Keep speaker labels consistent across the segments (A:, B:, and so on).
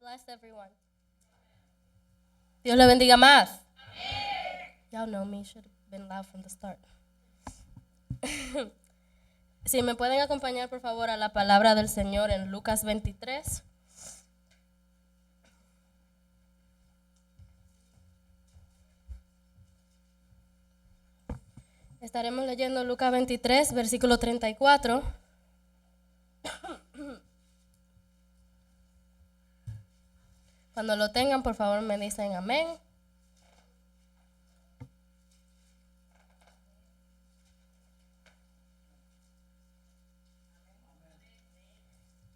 A: bless everyone. Dios le bendiga más. Y'all know me, should have been loud from the start. Si me pueden acompañar, por favor, a la palabra del Señor en Lucas 23. Estaremos leyendo Lucas 23, versículo 34. Cuando lo tengan, por favor, me dicen amén.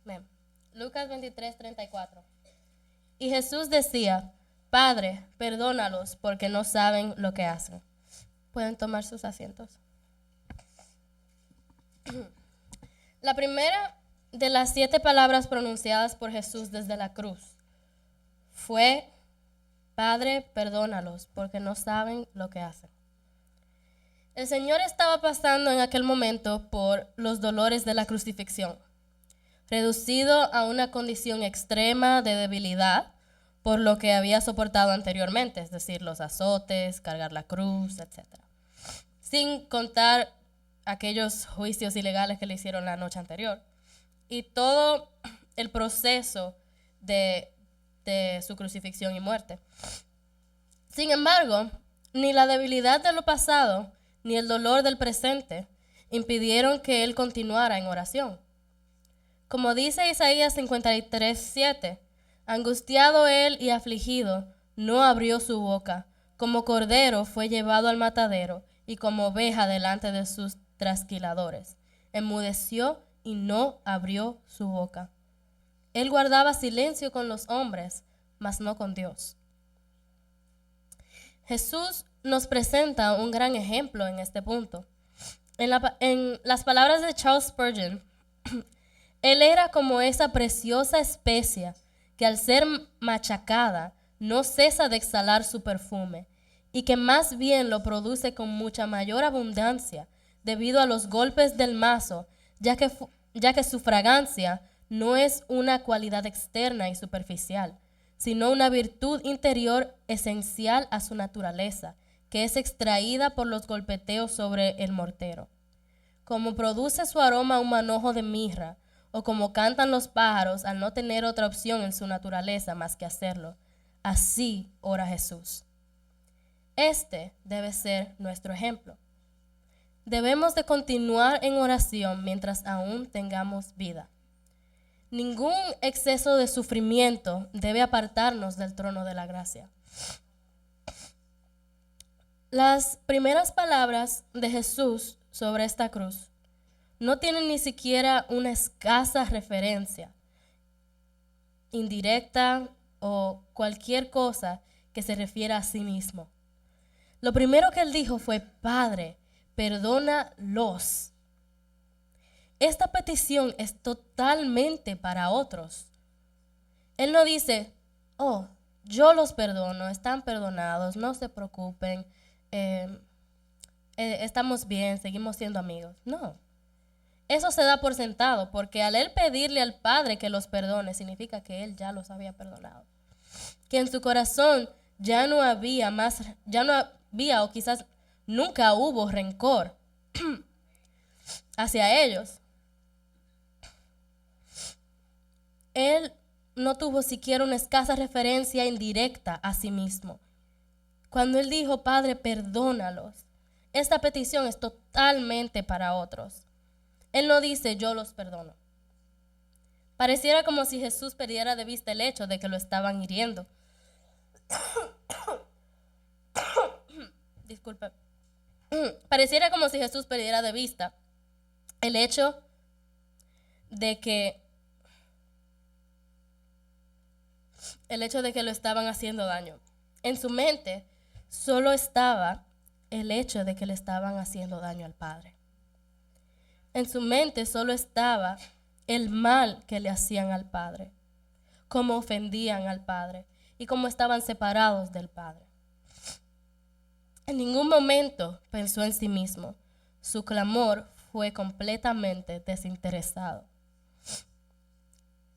A: Amén. Lucas 23, 34. Y Jesús decía: Padre, perdónalos porque no saben lo que hacen. Pueden tomar sus asientos. La primera de las 7 palabras pronunciadas por Jesús desde la cruz fue: Padre, perdónalos porque no saben lo que hacen. El Señor estaba pasando en aquel momento por los dolores de la crucifixión, reducido a una condición extrema de debilidad por lo que había soportado anteriormente, es decir, los azotes, cargar la cruz, etc. Sin contar aquellos juicios ilegales que le hicieron la noche anterior y todo el proceso de su crucifixión y muerte. Sin embargo, ni la debilidad de lo pasado ni el dolor del presente impidieron que él continuara en oración. Como dice Isaías 53:7, angustiado él y afligido, no abrió su boca. Como cordero fue llevado al matadero, y como oveja delante de sus trasquiladores. Enmudeció y no abrió su boca. Él guardaba silencio con los hombres, mas no con Dios. Jesús nos presenta un gran ejemplo en este punto. En las palabras de Charles Spurgeon, él era como esa preciosa especia que al ser machacada no cesa de exhalar su perfume, y que más bien lo produce con mucha mayor abundancia debido a los golpes del mazo, ya que su fragancia no es una cualidad externa y superficial, sino una virtud interior esencial a su naturaleza, que es extraída por los golpeteos sobre el mortero. Como produce su aroma un manojo de mirra, o como cantan los pájaros al no tener otra opción en su naturaleza más que hacerlo, así ora Jesús. Este debe ser nuestro ejemplo. Debemos de continuar en oración mientras aún tengamos vida. Ningún exceso de sufrimiento debe apartarnos del trono de la gracia. Las primeras palabras de Jesús sobre esta cruz no tienen ni siquiera una escasa referencia, indirecta o cualquier cosa que se refiera a sí mismo. Lo primero que él dijo fue: Padre, perdónalos. Esta petición es totalmente para otros. Él no dice: oh, yo los perdono, están perdonados, no se preocupen, estamos bien, seguimos siendo amigos. No, eso se da por sentado, porque al él pedirle al Padre que los perdone, significa que él ya los había perdonado. Que en su corazón ya no había o quizás nunca hubo rencor hacia ellos. Él no tuvo siquiera una escasa referencia indirecta a sí mismo. Cuando él dijo: Padre, perdónalos, esta petición es totalmente para otros. Él no dice: yo los perdono. Pareciera como si Jesús perdiera de vista el hecho de que lo estaban hiriendo. Disculpe. Pareciera como si Jesús perdiera de vista el hecho de que lo estaban haciendo daño. En su mente solo estaba el hecho de que le estaban haciendo daño al Padre. En su mente solo estaba el mal que le hacían al Padre, cómo ofendían al Padre y cómo estaban separados del Padre. En ningún momento pensó en sí mismo. Su clamor fue completamente desinteresado.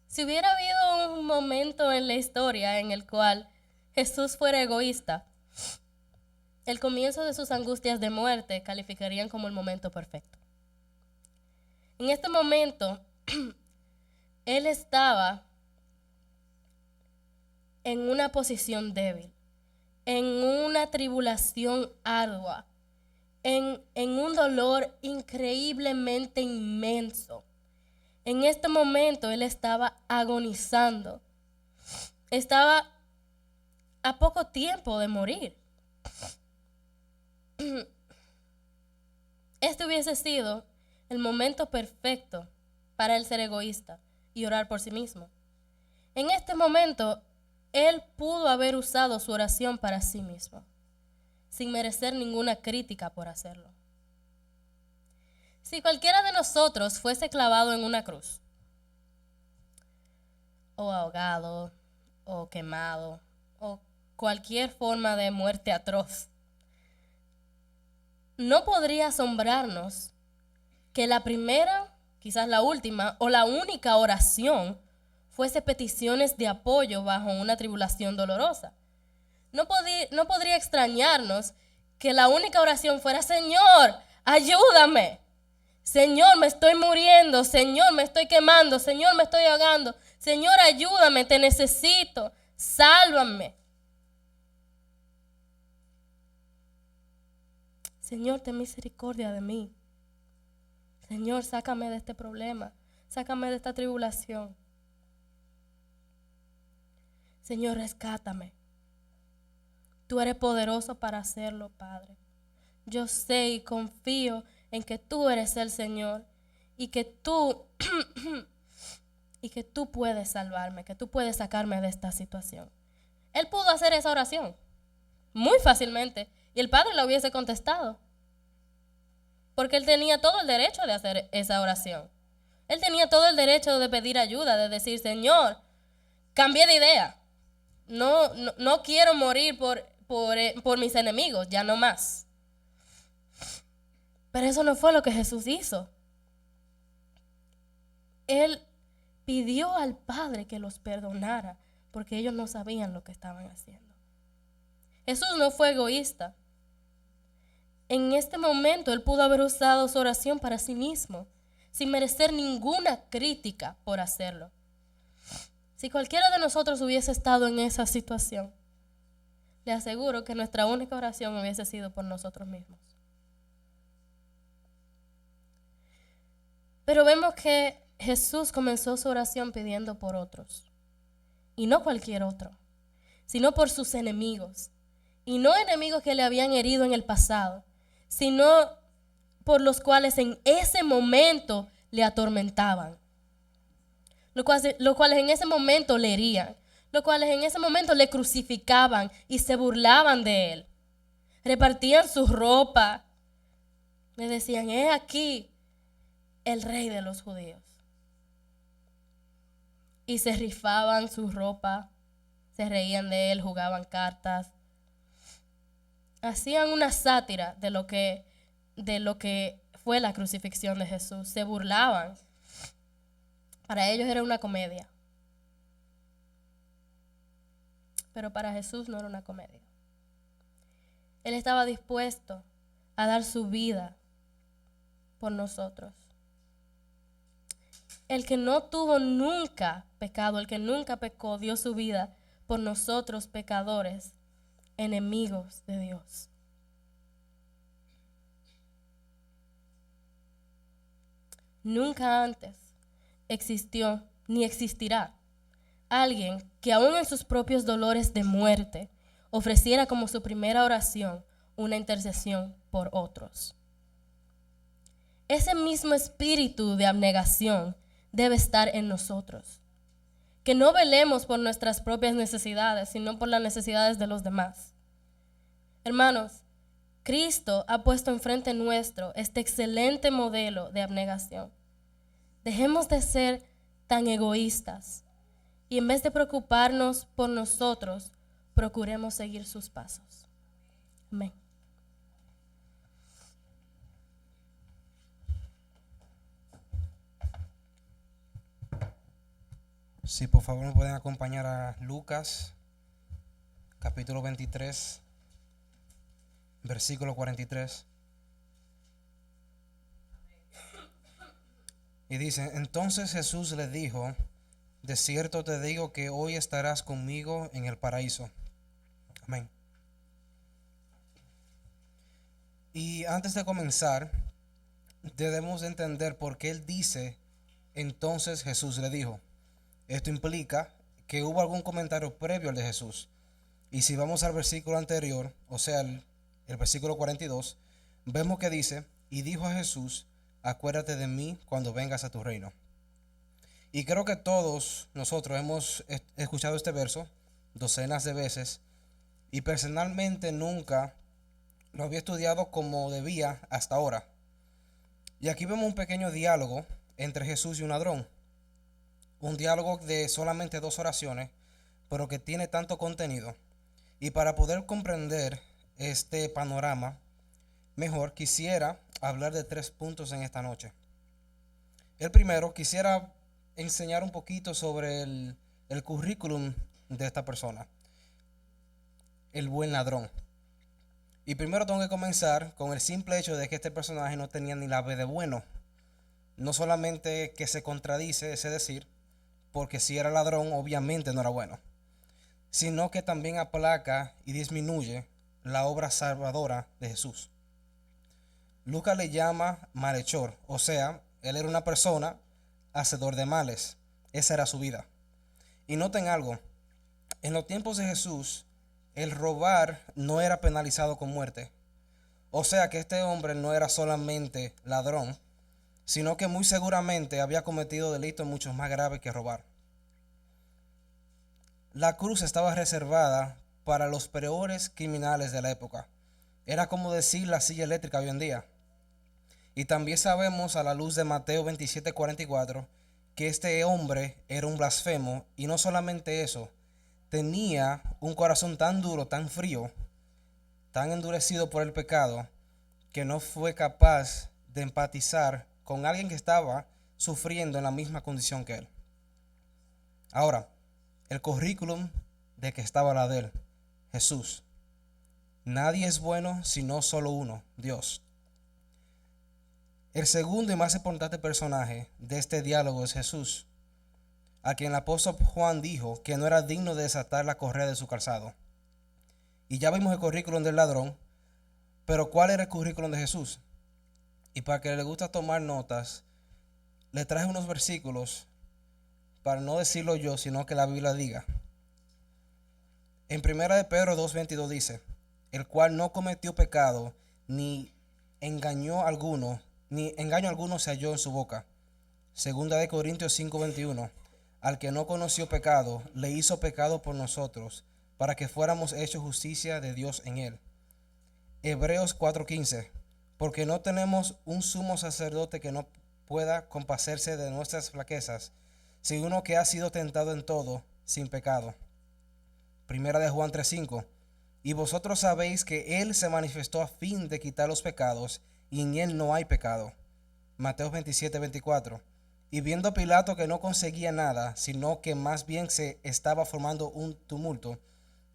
A: Si hubiera habido un momento en la historia en el cual Jesús fuera egoísta, el comienzo de sus angustias de muerte calificarían como el momento perfecto. En este momento, él estaba en una posición débil, en una tribulación ardua, en un dolor increíblemente inmenso. En este momento él estaba agonizando. Estaba a poco tiempo de morir. Este hubiese sido el momento perfecto para él ser egoísta y orar por sí mismo. En este momento, él pudo haber usado su oración para sí mismo, sin merecer ninguna crítica por hacerlo. Si cualquiera de nosotros fuese clavado en una cruz, o ahogado, o quemado, o cualquier forma de muerte atroz, no podría asombrarnos que la primera, quizás la última, o la única oración fuese peticiones de apoyo bajo una tribulación dolorosa. No podría extrañarnos que la única oración fuera: Señor, ayúdame. Señor, me estoy muriendo. Señor, me estoy quemando. Señor, me estoy ahogando. Señor, ayúdame, te necesito. Sálvame. Señor, ten misericordia de mí. Señor, sácame de este problema. Sácame de esta tribulación. Señor, rescátame. Tú eres poderoso para hacerlo, Padre. Yo sé y confío en que tú eres el Señor y que tú puedes salvarme, que tú puedes sacarme de esta situación. Él pudo hacer esa oración muy fácilmente y el Padre la hubiese contestado, porque él tenía todo el derecho de hacer esa oración. Él tenía todo el derecho de pedir ayuda, de decir: Señor, cambié de idea. No quiero morir por mis enemigos, ya no más. Pero eso no fue lo que Jesús hizo. Él pidió al Padre que los perdonara porque ellos no sabían lo que estaban haciendo. Jesús no fue egoísta. En este momento él pudo haber usado su oración para sí mismo, sin merecer ninguna crítica por hacerlo. Si cualquiera de nosotros hubiese estado en esa situación, le aseguro que nuestra única oración hubiese sido por nosotros mismos. Pero vemos que Jesús comenzó su oración pidiendo por otros. Y no cualquier otro, sino por sus enemigos. Y no enemigos que le habían herido en el pasado, sino por los cuales en ese momento le atormentaban. Los cuales en ese momento le herían. Los cuales en ese momento le crucificaban y se burlaban de él. Repartían su ropa. Le decían: he aquí el rey de los judíos. Y se rifaban su ropa, se reían de él, jugaban cartas. Hacían una sátira de lo que fue la crucifixión de Jesús. Se burlaban. Para ellos era una comedia. Pero para Jesús no era una comedia. Él estaba dispuesto a dar su vida por nosotros. El que no tuvo nunca pecado, el que nunca pecó, dio su vida por nosotros pecadores, enemigos de Dios. Nunca antes existió ni existirá alguien que aún en sus propios dolores de muerte ofreciera como su primera oración una intercesión por otros. Ese mismo espíritu de abnegación debe estar en nosotros. Que no velemos por nuestras propias necesidades, sino por las necesidades de los demás. Hermanos, Cristo ha puesto enfrente nuestro este excelente modelo de abnegación. Dejemos de ser tan egoístas y en vez de preocuparnos por nosotros, procuremos seguir sus pasos. Amén.
B: Si por favor me pueden acompañar a Lucas, capítulo 23, versículo 43. Y dice: entonces Jesús le dijo: de cierto te digo que hoy estarás conmigo en el paraíso. Amén. Y antes de comenzar, debemos entender por qué él dice: entonces Jesús le dijo. Esto implica que hubo algún comentario previo al de Jesús. Y si vamos al versículo anterior, o sea, el versículo 42, vemos que dice: y dijo a Jesús: acuérdate de mí cuando vengas a tu reino. Y creo que todos nosotros hemos escuchado este verso docenas de veces, y personalmente nunca lo había estudiado como debía hasta ahora. Y aquí vemos un pequeño diálogo entre Jesús y un ladrón. Un diálogo de solamente 2 oraciones, pero que tiene tanto contenido. Y para poder comprender este panorama mejor, quisiera hablar de 3 puntos en esta noche. El primero, quisiera enseñar un poquito sobre el currículum de esta persona, el buen ladrón. Y primero tengo que comenzar con el simple hecho de que este personaje no tenía ni la B de bueno. No solamente que se contradice ese decir, porque si era ladrón obviamente no era bueno, sino que también aplaca y disminuye la obra salvadora de Jesús. Lucas le llama malhechor, o sea, él era una persona hacedor de males. Esa era su vida. Y noten algo: en los tiempos de Jesús, el robar no era penalizado con muerte. O sea que este hombre no era solamente ladrón, sino que muy seguramente había cometido delitos mucho más graves que robar. La cruz estaba reservada para los peores criminales de la época. Era como decir la silla eléctrica hoy en día. Y también sabemos, a la luz de Mateo 27:44, que este hombre era un blasfemo, y no solamente eso, tenía un corazón tan duro, tan frío, tan endurecido por el pecado, que no fue capaz de empatizar con alguien que estaba sufriendo en la misma condición que él. Ahora, el currículum de que estaba la de él: Jesús. Nadie es bueno sino solo uno, Dios. El segundo y más importante personaje de este diálogo es Jesús, a quien el apóstol Juan dijo que no era digno de desatar la correa de su calzado. Y ya vimos el currículum del ladrón, pero ¿cuál era el currículum de Jesús? Y para que le gusta tomar notas, le traje unos versículos para no decirlo yo, sino que la Biblia diga. En 1 de Pedro 2:22 dice: el cual no cometió pecado, ni engaño alguno se halló en su boca. Segunda de Corintios 5:21: al que no conoció pecado, le hizo pecado por nosotros, para que fuéramos hechos justicia de Dios en él. Hebreos 4:15: porque no tenemos un sumo sacerdote que no pueda compadecerse de nuestras flaquezas, sino uno que ha sido tentado en todo, sin pecado. Primera de Juan 3:5: y vosotros sabéis que él se manifestó a fin de quitar los pecados, y en él no hay pecado. Mateo 27:24: y viendo Pilato que no conseguía nada, sino que más bien se estaba formando un tumulto,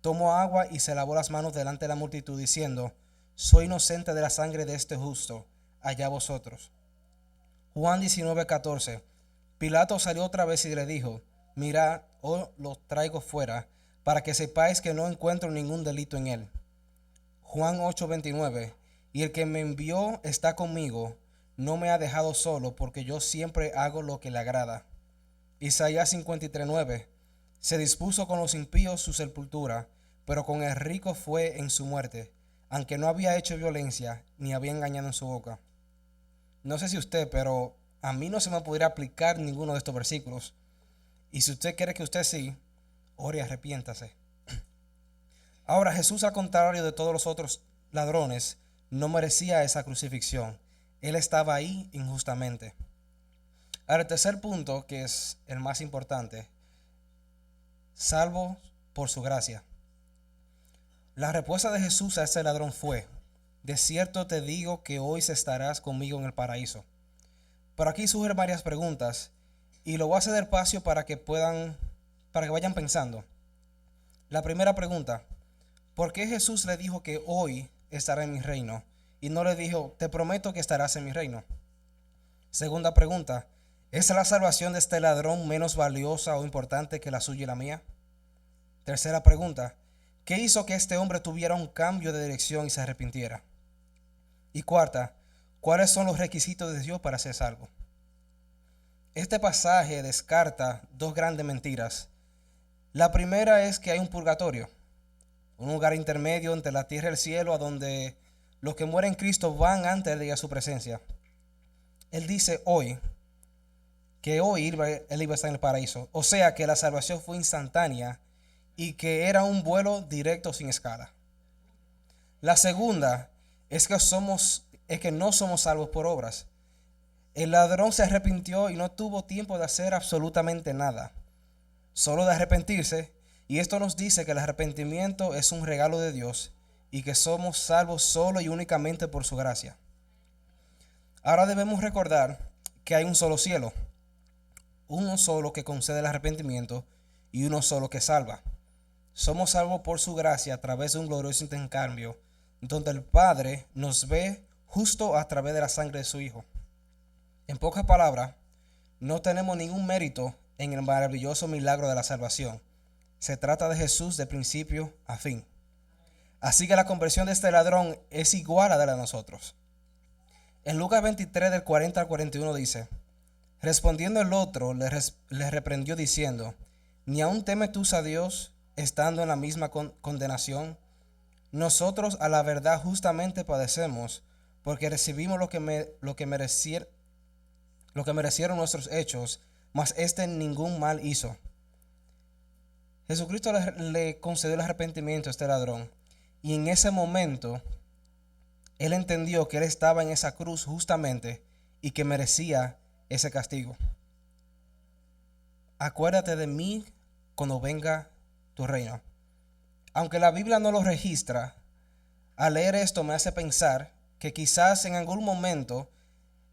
B: tomó agua y se lavó las manos delante de la multitud, diciendo: soy inocente de la sangre de este justo, allá vosotros. Juan 19:14: Pilato salió otra vez y le dijo: mirad, os lo traigo fuera, para que sepáis que no encuentro ningún delito en él. Juan 8:29: y el que me envió está conmigo, no me ha dejado solo, porque yo siempre hago lo que le agrada. Isaías 53:9: se dispuso con los impíos su sepultura, pero con el rico fue en su muerte, aunque no había hecho violencia, ni había engañado en su boca. No sé si usted, pero a mí no se me pudiera aplicar ninguno de estos versículos. Y si usted quiere que usted sí, ore y arrepiéntase. Ahora, Jesús, al contrario de todos los otros ladrones, no merecía esa crucifixión. Él estaba ahí injustamente. Ahora, el tercer punto, que es el más importante: salvo por su gracia. La respuesta de Jesús a ese ladrón fue: de cierto te digo que hoy estarás conmigo en el paraíso. Pero aquí surgen varias preguntas, Y lo voy a hacer despacio para que vayan pensando. La primera pregunta, ¿por qué Jesús le dijo que hoy estará en mi reino? Y no le dijo, te prometo que estarás en mi reino. Segunda pregunta, ¿es la salvación de este ladrón menos valiosa o importante que la suya y la mía? Tercera pregunta, ¿qué hizo que este hombre tuviera un cambio de dirección y se arrepintiera? Y cuarta, ¿cuáles son los requisitos de Dios para ser salvo? Este pasaje descarta dos grandes mentiras. La primera es que hay un purgatorio, un lugar intermedio entre la tierra y el cielo, a donde los que mueren en Cristo van antes de ir a su presencia. Él dice hoy, que hoy él iba a estar en el paraíso. O sea que la salvación fue instantánea y que era un vuelo directo sin escala. La segunda es que no somos salvos por obras. El ladrón se arrepintió y no tuvo tiempo de hacer absolutamente nada, solo de arrepentirse. Y esto nos dice que el arrepentimiento es un regalo de Dios y que somos salvos solo y únicamente por su gracia. Ahora debemos recordar que hay un solo cielo, uno solo que concede el arrepentimiento y uno solo que salva. Somos salvos por su gracia a través de un glorioso intercambio, donde el Padre nos ve justo a través de la sangre de su Hijo. En pocas palabras, no tenemos ningún mérito en el maravilloso milagro de la salvación. Se trata de Jesús de principio a fin. Así que la conversión de este ladrón es igual a la de nosotros. En Lucas 23 del 40 al 41 dice, respondiendo el otro, le reprendió diciendo, ¿ni aún temes tú a Dios estando en la misma condenación? Nosotros a la verdad justamente padecemos, porque recibimos lo que merecieron nuestros hechos, mas este ningún mal hizo. Jesucristo le concedió el arrepentimiento a este ladrón, y en ese momento él entendió que él estaba en esa cruz justamente y que merecía ese castigo. Acuérdate de mí cuando venga tu reino. Aunque la Biblia no lo registra, al leer esto me hace pensar que quizás en algún momento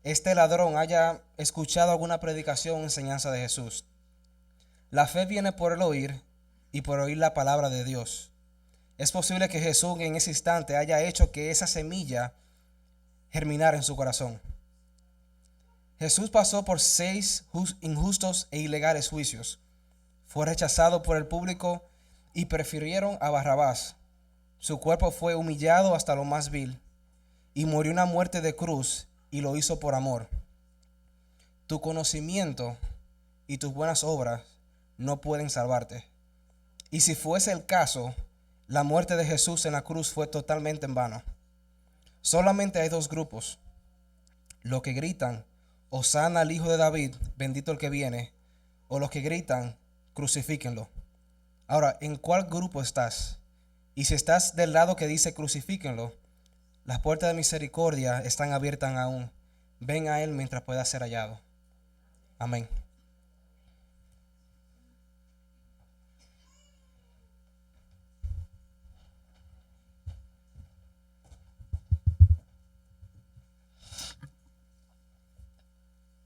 B: este ladrón haya escuchado alguna predicación o enseñanza de Jesús. La fe viene por el oír y por oír la palabra de Dios. Es posible que Jesús en ese instante haya hecho que esa semilla germinara en su corazón. Jesús pasó por 6 injustos e ilegales juicios. Fue rechazado por el público y prefirieron a Barrabás. Su cuerpo fue humillado hasta lo más vil y murió una muerte de cruz, y lo hizo por amor. Tu conocimiento y tus buenas obras no pueden salvarte. Y si fuese el caso, la muerte de Jesús en la cruz fue totalmente en vano. Solamente hay dos grupos: los que gritan, Hosana al Hijo de David, bendito el que viene, o los que gritan, crucifíquenlo. Ahora, ¿en cuál grupo estás? Y si estás del lado que dice crucifíquenlo, las puertas de misericordia están abiertas aún. Ven a Él mientras pueda ser hallado. Amén.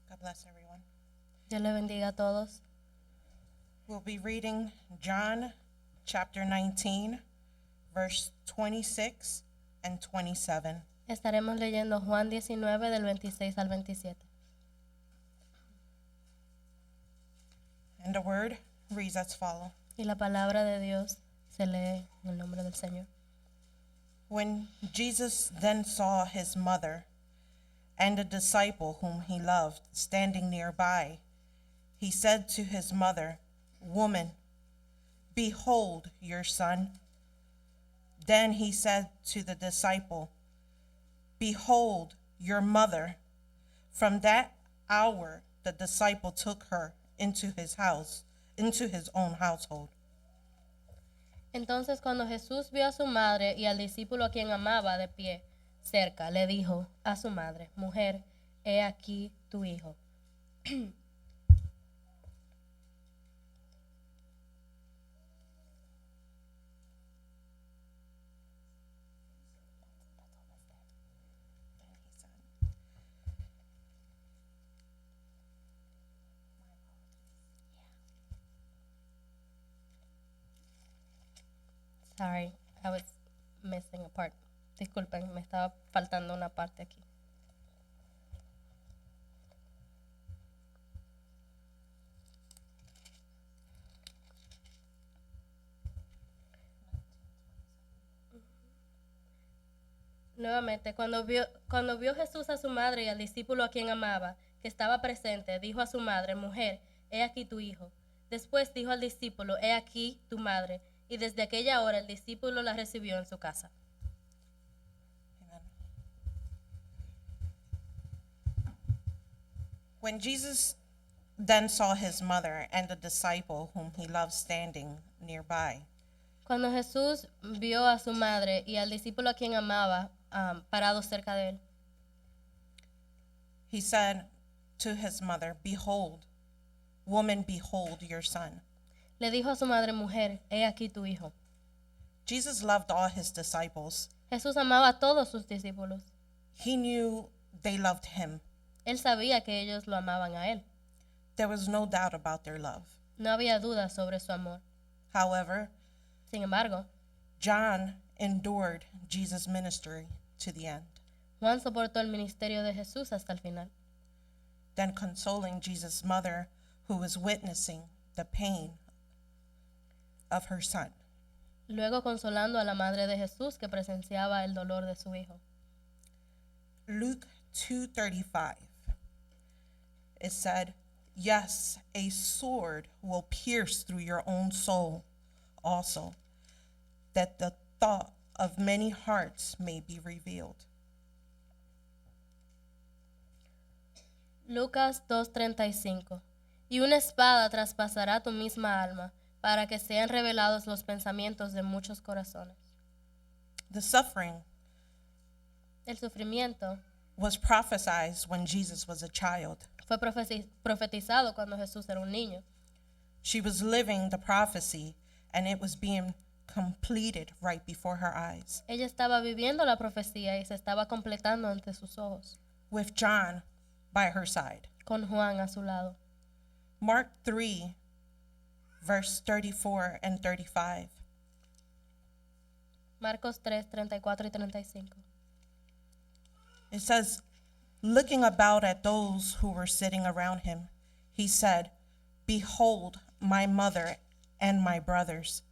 C: God bless everyone.
A: Dios le bendiga a todos.
C: We'll be reading John chapter 19, verse 26 and 27.
A: Estaremos leyendo Juan 19 del 26 al 27.
C: And the word reads as follows.
A: Y la palabra de Dios se lee en el nombre del Señor.
C: When Jesus then saw his mother and a disciple whom he loved standing nearby, he said to his mother, "Woman, behold your son." Then he said to the disciple, "Behold your mother." From that hour, the disciple took her into his own household.
A: Entonces cuando Jesús vio a su madre y al discípulo a quien amaba de pie cerca, le dijo a su madre, mujer, he aquí tu hijo. Sorry, I was missing a part. Disculpen, me estaba faltando una parte aquí. Nuevamente, cuando vio Jesús a su madre y al discípulo a quien amaba, que estaba presente, dijo a su madre, mujer, he aquí tu hijo. Después dijo al discípulo, he aquí tu madre. Y desde aquella hora el discípulo la recibió en su casa.
C: Amen. When Jesus then saw his mother and the disciple whom he loved standing nearby,
A: Cuando Jesús vio a su madre y al discípulo a quien amaba parados cerca de él,
C: he said to his mother, behold, woman, behold your son.
A: le dijo a su madre, mujer, he aquí tu hijo.
C: Jesus loved all his disciples.
A: Jesús amaba a todos sus discípulos.
C: He knew they loved him.
A: Él sabía que ellos lo amaban a él.
C: There was no doubt about their love.
A: No había duda sobre su amor.
C: However,
A: Sin embargo,
C: John endured Jesus' ministry to the end,
A: Juan soportó el ministerio de Jesús hasta el final,
C: then consoling Jesus' mother who was witnessing the pain of her son.
A: luego consolando a la madre de Jesús que presenciaba el dolor de su hijo.
C: Luke 2:35, it said, yes, a sword will pierce through your own soul also, that the thought of many hearts may be revealed.
A: Lucas 2:35. Y una espada traspasará tu misma alma, para que sean revelados los pensamientos de muchos corazones.
C: The suffering
A: El sufrimiento
C: was prophesied when Jesus was a child.
A: fue profetizado cuando Jesús era un niño.
C: She was living the prophecy, and it was being completed right before her eyes.
A: Ella estaba viviendo la profecía y se estaba completando ante sus ojos,
C: With John by her side.
A: con Juan a su lado.
C: Mark 3, verse 34 and 35.
A: Marcos 3:34 y 35.
C: It says, looking about at those who were sitting around him, he said, behold, my mother and my brothers.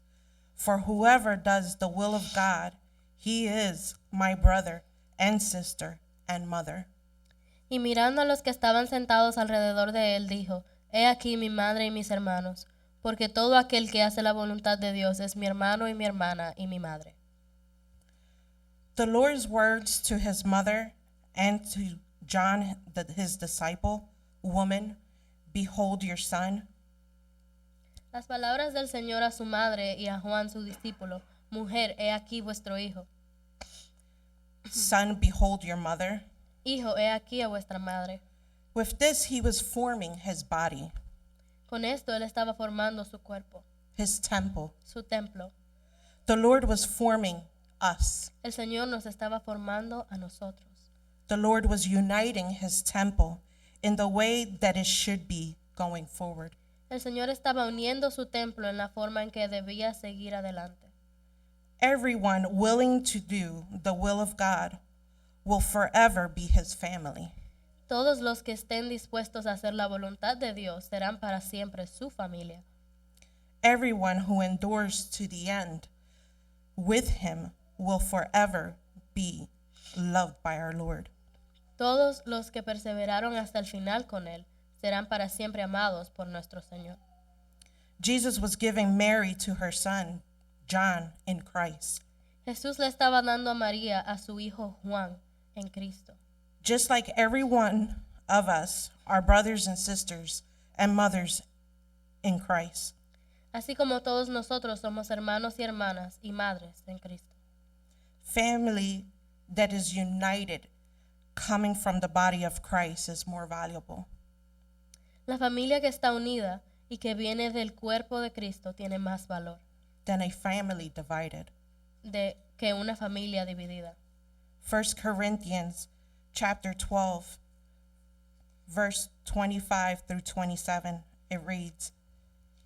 C: For whoever does the will of God, he is my brother and sister and mother.
A: Y mirando a los que estaban sentados alrededor de él, dijo, he aquí mi madre y mis hermanos, porque todo aquel que hace la voluntad de Dios es mi hermano y mi hermana y mi madre.
C: The Lord's words to his mother and to John, his disciple, woman, behold your son,
A: Las palabras del Señor a su madre y a Juan su discípulo, mujer, he aquí vuestro hijo.
C: son, behold your mother.
A: Hijo, he aquí a vuestra madre.
C: With this, he was forming his body,
A: Con esto él estaba formando su cuerpo,
C: his temple.
A: su templo.
C: The Lord was forming us.
A: El Señor nos estaba formando a nosotros.
C: The Lord was uniting his temple in the way that it should be going forward.
A: El Señor estaba uniendo su templo en la forma en que debía seguir adelante.
C: Everyone willing to do the will of God will forever be his family.
A: Todos los que estén dispuestos a hacer la voluntad de Dios serán para siempre su familia.
C: Everyone who endures to the end with him will forever be loved by our Lord.
A: Todos los que perseveraron hasta el final con Él serán para siempre amados por nuestro Señor.
C: Jesus was giving Mary to her son, John, in Christ.
A: Jesús le estaba dando a María a su hijo Juan en Cristo.
C: Just like every one of us are brothers and sisters and mothers in Christ.
A: Así como todos nosotros somos hermanos y hermanas y madres en Cristo.
C: Family that is united coming from the body of Christ is more valuable.
A: La familia que está unida y que viene del cuerpo de Cristo tiene más valor
C: Than a family divided.
A: que una familia dividida.
C: 1 Corinthians chapter 12, verse 25 through 27, it reads,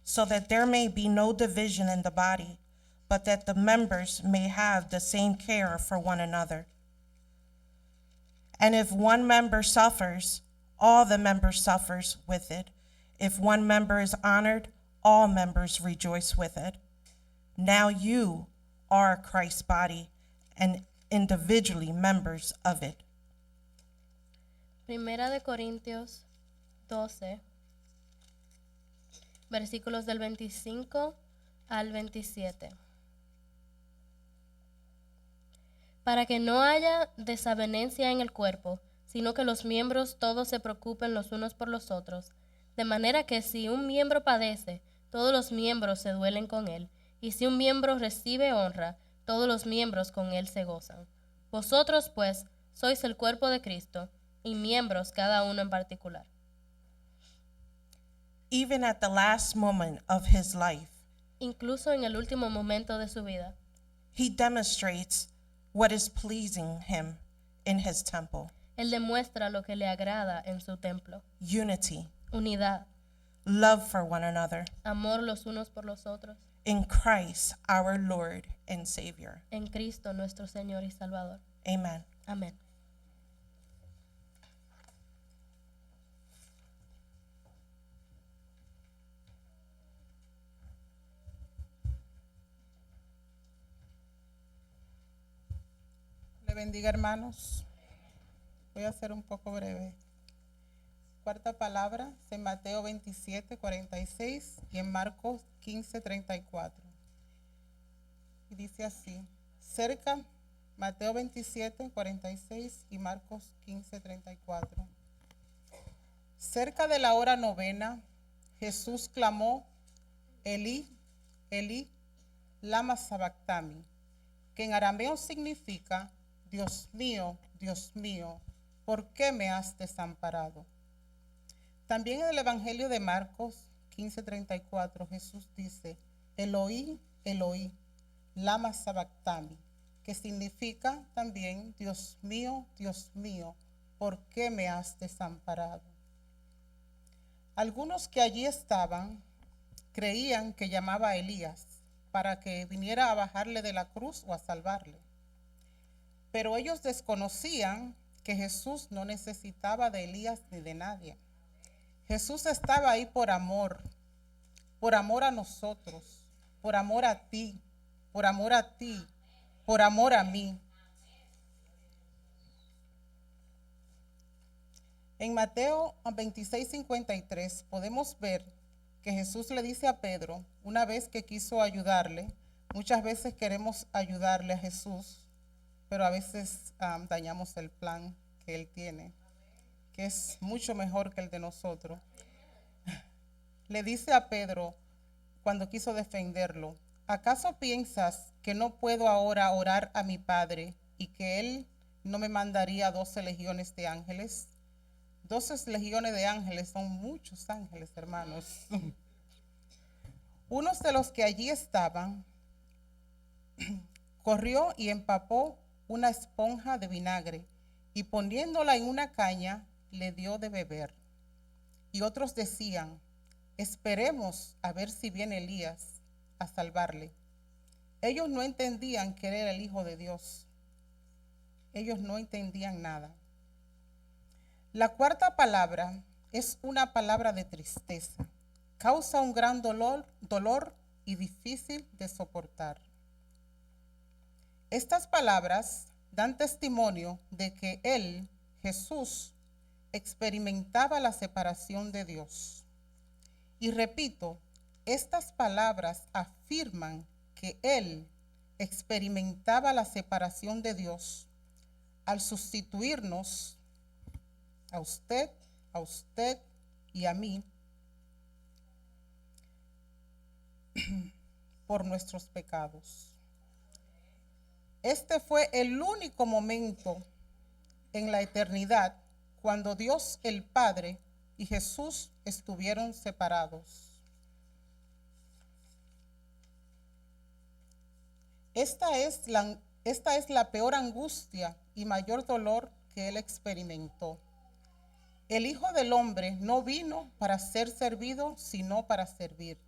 C: so that there may be no division in the body, but that the members may have the same care for one another. And if one member suffers, all the members suffers with it. If one member is honored, all members rejoice with it. Now you are Christ's body and individually members of it.
A: Primera de Corintios 12, versículos del 25 al 27. Para que no haya desavenencia en el cuerpo, sino que los miembros todos se preocupen los unos por los otros, de manera que si un miembro padece, todos los miembros se duelen con él, y si un miembro recibe honra, todos los miembros con él se gozan. Vosotros, pues, sois el cuerpo de Cristo, y miembros cada uno en particular.
C: Even at the last moment of his life,
A: Incluso en el último momento de su vida,
C: he demonstrates what is pleasing him in his temple:
A: él demuestra lo que le agrada en su templo:
C: unity,
A: unidad,
C: love for one another,
A: amor los unos por los otros,
C: in Christ our Lord and Savior.
A: en Cristo nuestro Señor y Salvador.
C: Amen.
A: Amén.
D: Le bendiga, hermanos. Voy a ser un poco breve. Cuarta palabra es en Mateo 27, 46 y en Marcos 15, 34. Y dice así: cerca, Mateo 27, 46 y Marcos 15, 34. Cerca de la hora novena, Jesús clamó: Elí, Elí, lama sabactami, que en arameo significa: Dios mío, ¿por qué me has desamparado? También en el Evangelio de Marcos 15:34 Jesús dice: Eloí, Eloí, lama sabactami, que significa también: Dios mío, ¿por qué me has desamparado? Algunos que allí estaban creían que llamaba a Elías para que viniera a bajarle de la cruz o a salvarle. Pero ellos desconocían que Jesús no necesitaba de Elías ni de nadie. Jesús estaba ahí por amor a nosotros, por amor a ti, por amor a mí. En Mateo 26:53 podemos ver que Jesús le dice a Pedro, una vez que quiso ayudarle. Muchas veces queremos ayudarle a Jesús, pero a veces dañamos el plan que Él tiene, que es mucho mejor que el de nosotros. Le dice a Pedro, cuando quiso defenderlo: ¿acaso piensas que no puedo ahora orar a mi Padre y que Él no me mandaría 12 legiones de ángeles? 12 legiones de ángeles son muchos ángeles, hermanos. Uno de los que allí estaban corrió y empapó una esponja de vinagre y poniéndola en una caña le dio de beber. Y otros decían: esperemos a ver si viene Elías a salvarle. Ellos no entendían que era el Hijo de Dios. Ellos no entendían nada. La cuarta palabra es una palabra de tristeza. Causa un gran dolor y difícil de soportar. Estas palabras dan testimonio de que Él, Jesús, experimentaba la separación de Dios. Y repito, estas palabras afirman que Él experimentaba la separación de Dios al sustituirnos a usted y a mí por nuestros pecados. Este fue el único momento en la eternidad cuando Dios el Padre y Jesús estuvieron separados. Esta es la peor angustia y mayor dolor que Él experimentó. El Hijo del Hombre no vino para ser servido, sino para servir